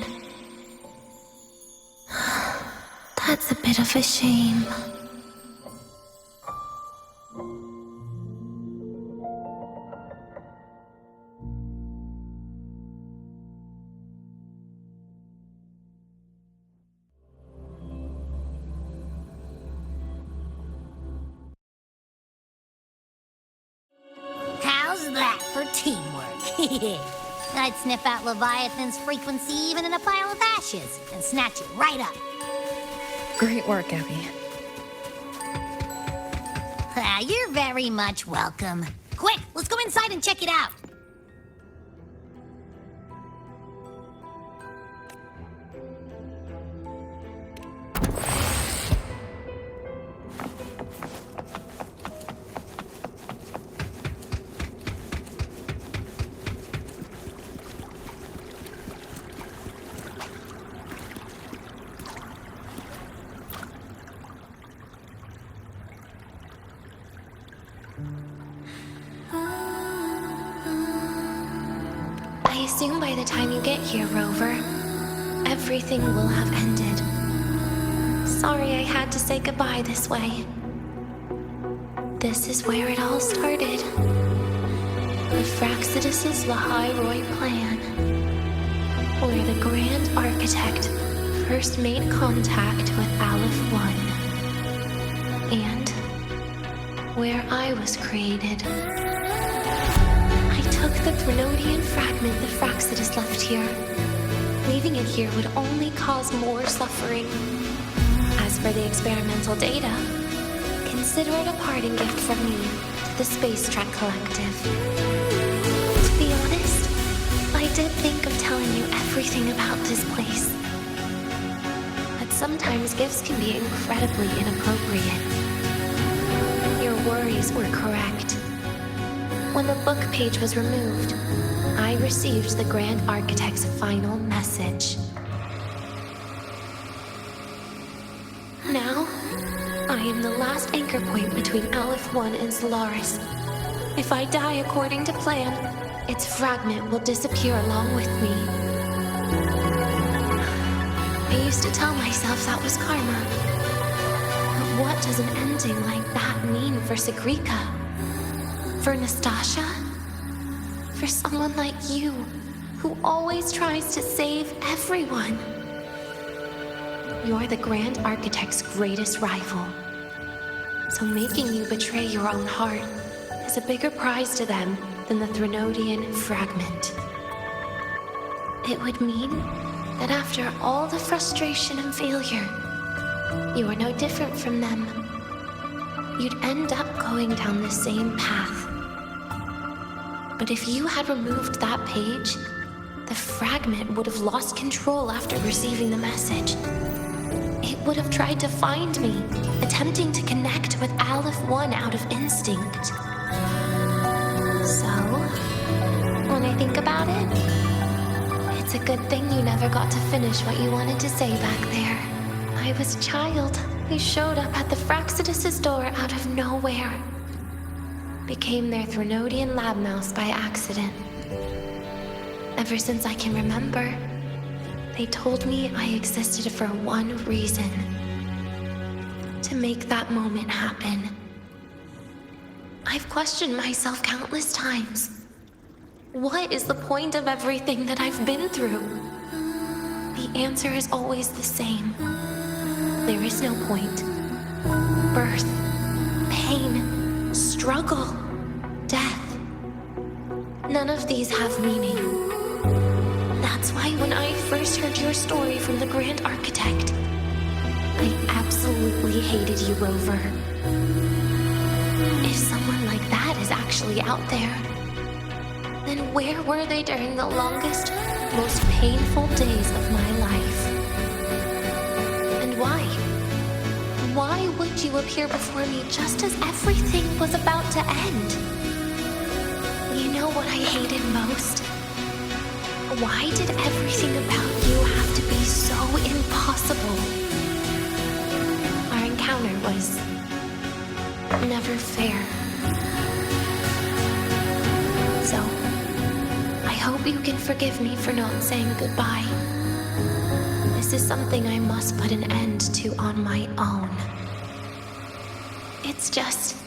That's a bit of a shame. How's that for teamwork? I'd sniff out Leviathan's frequency even in a pile of ashes and snatch it right up. Great work, Abby. You're very much welcome. Quick, let's go inside and check it out. I assume by the time you get here, Rover, everything will have ended. Sorry I had to say goodbye this way. This is where it all started. The Fractsidus' Lahai-Roi plan, where the Grand Architect first made contact with F.U.E.L, and where I was created. I took the Threnodian fragment the Fractsidus left here. Leaving it here would only cause more suffering. As for the experimental data, consider it a parting gift from me to the Spacetrek Collective. To be honest, I did think of telling you everything about this place. But sometimes gifts can be incredibly inappropriate. Your worries were correct. When the book page was removed, I received the Grand Architect's final message. Now, I am the last anchor point between F.U.E.L and Solaris. If I die according to plan, its fragment will disappear along with me. I used to tell myself that was karma. But what does an ending like that mean for Sigrika? For Nastasha? For someone like you, who always tries to save everyone? You're the Grand Architect's greatest rival. So making you betray your own heart is a bigger prize to them than the Threnodian fragment. It would mean that after all the frustration and failure, you are no different from them. You'd end up going down the same path. But if you had removed that page, the fragment would have lost control after receiving the message. It would have tried to find me, attempting to connect with F.U.E.L out of instinct. So, when I think about it, it's a good thing you never got to finish what you wanted to say back there. I was a child who showed up at the Fractsidus' door out of nowhere. Became their Threnodian lab mouse by accident. Ever since I can remember, they told me I existed for one reason. To make that moment happen. I've questioned myself countless times. What is the point of everything that I've been through? The answer is always the same. There is no point. Birth, pain, struggle, death. None of these have meaning. That's why when I first heard your story from the Grand Architect. I absolutely hated you, Rover. If someone like that is actually out there, then where were they during the longest, most painful days of my life? And why? Why would you appear before me just as everything was about to end? You know what I hated most? Why did everything about you have to be so impossible? Our encounter was never fair. So, I hope you can forgive me for not saying goodbye. This is something I must put an end to on my own. It's just...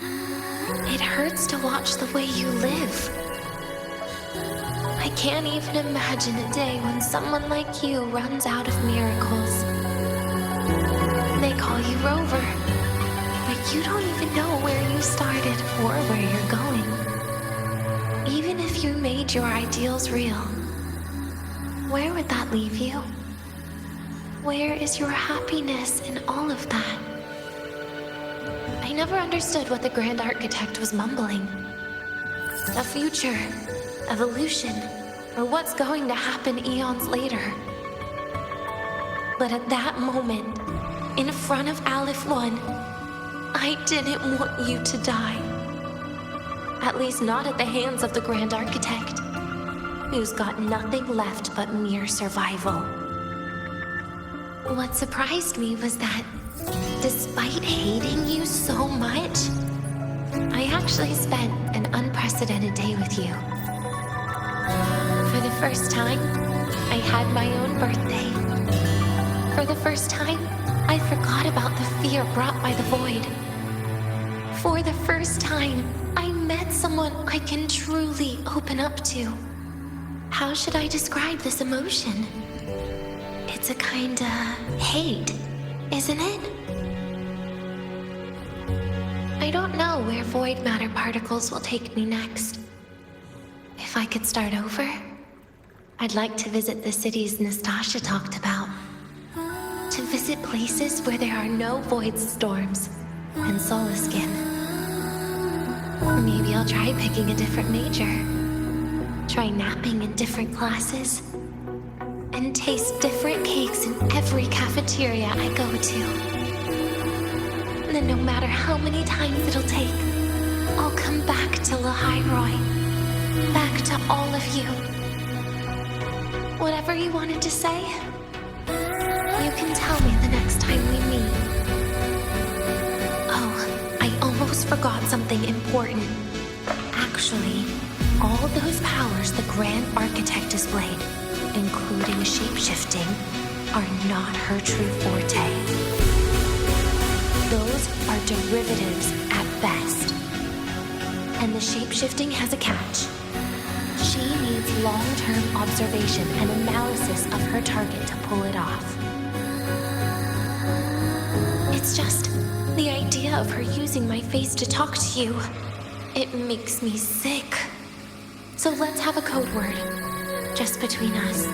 it hurts to watch the way you live. I can't even imagine a day when someone like you runs out of miracles. They call you Rover, but you don't even know where you started or where you're going. Even if you made your ideals real, where would that leave you? Where is your happiness in all of that? I never understood what the Grand Architect was mumbling. A future, evolution, or what's going to happen eons later. But at that moment, in front of F.U.E.L, I didn't want you to die. At least not at the hands of the Grand Architect, who's got nothing left but mere survival. What surprised me was that, despite hating you so much, I actually spent an unprecedented day with you. For the first time, I had my own birthday. For the first time, I forgot about the fear brought by the void. For the first time, I met someone I can truly open up to. How should I describe this emotion? It's a kinda hate, isn't it? I don't know where void matter particles will take me next. If I could start over, I'd like to visit the cities Nastasha talked about. To visit places where there are no void storms and Solaskin. Maybe I'll try picking a different major. Try napping in different classes. And taste different cakes in every cafeteria I go to. And then no matter how many times it'll take, I'll come back to Lahai-Roi. Back to all of you. Whatever you wanted to say, you can tell me the next time we meet. Oh, I almost forgot something important. Actually, all those powers the Grand Architect displayed, including shape-shifting, are not her true forte. Those are derivatives at best. And the shape-shifting has a catch. She needs long-term observation and analysis of her target to pull it off. It's just the idea of her using my face to talk to you. It makes me sick. So let's have a code word, just between us.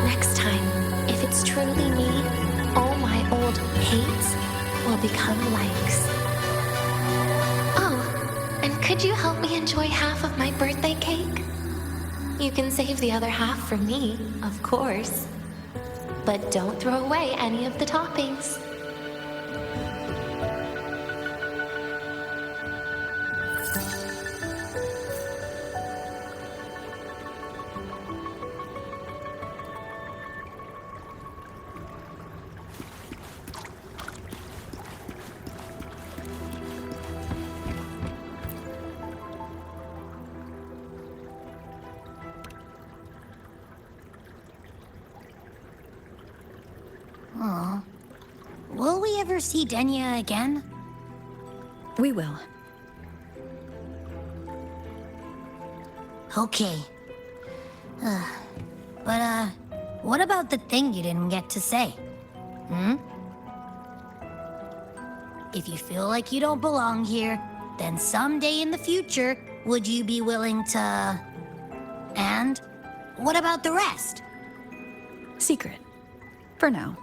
Next time, if it's truly me, all my old hates will become likes. Oh, and could you help me enjoy half of my birthday cake? You can save the other half for me, of course. But don't throw away any of the toppings. Aw. Will we ever see Denia again? We will. Okay. But, what about the thing you didn't get to say? If you feel like you don't belong here, then someday in the future, Would you be willing to... And what about the rest? Secret. For now.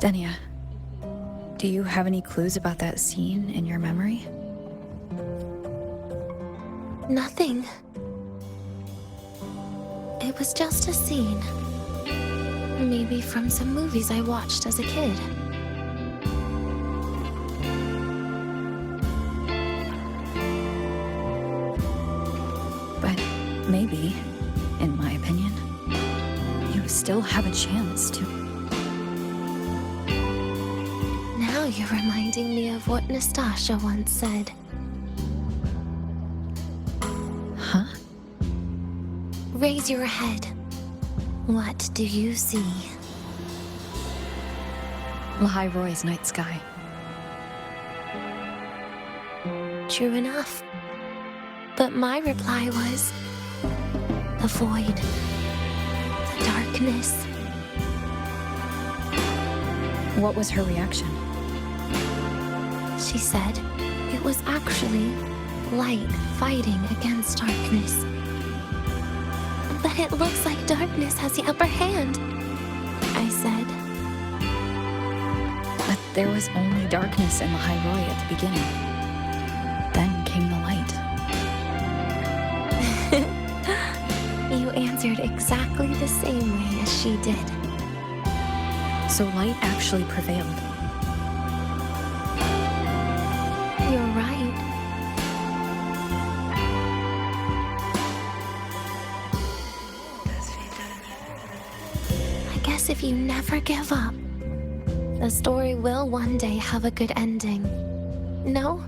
Denia, do you have any clues about that scene in your memory? Nothing. It was just a scene. Maybe from some movies I watched as a kid. But maybe, in my opinion, you still have a chance to... Now you're reminding me of what Nastasha once said. Huh? Raise your head. What do you see? Lahai-Roi's night sky. True enough. But my reply was... the void. The darkness. What was her reaction? She said it was actually light fighting against darkness. But it looks like darkness has the upper hand, I said. But there was only darkness in Lahai-Roi at the beginning. Then came the light. You answered exactly the same way as she did. So light actually prevailed. You're right. I guess if you never give up, the story will one day have a good ending. No?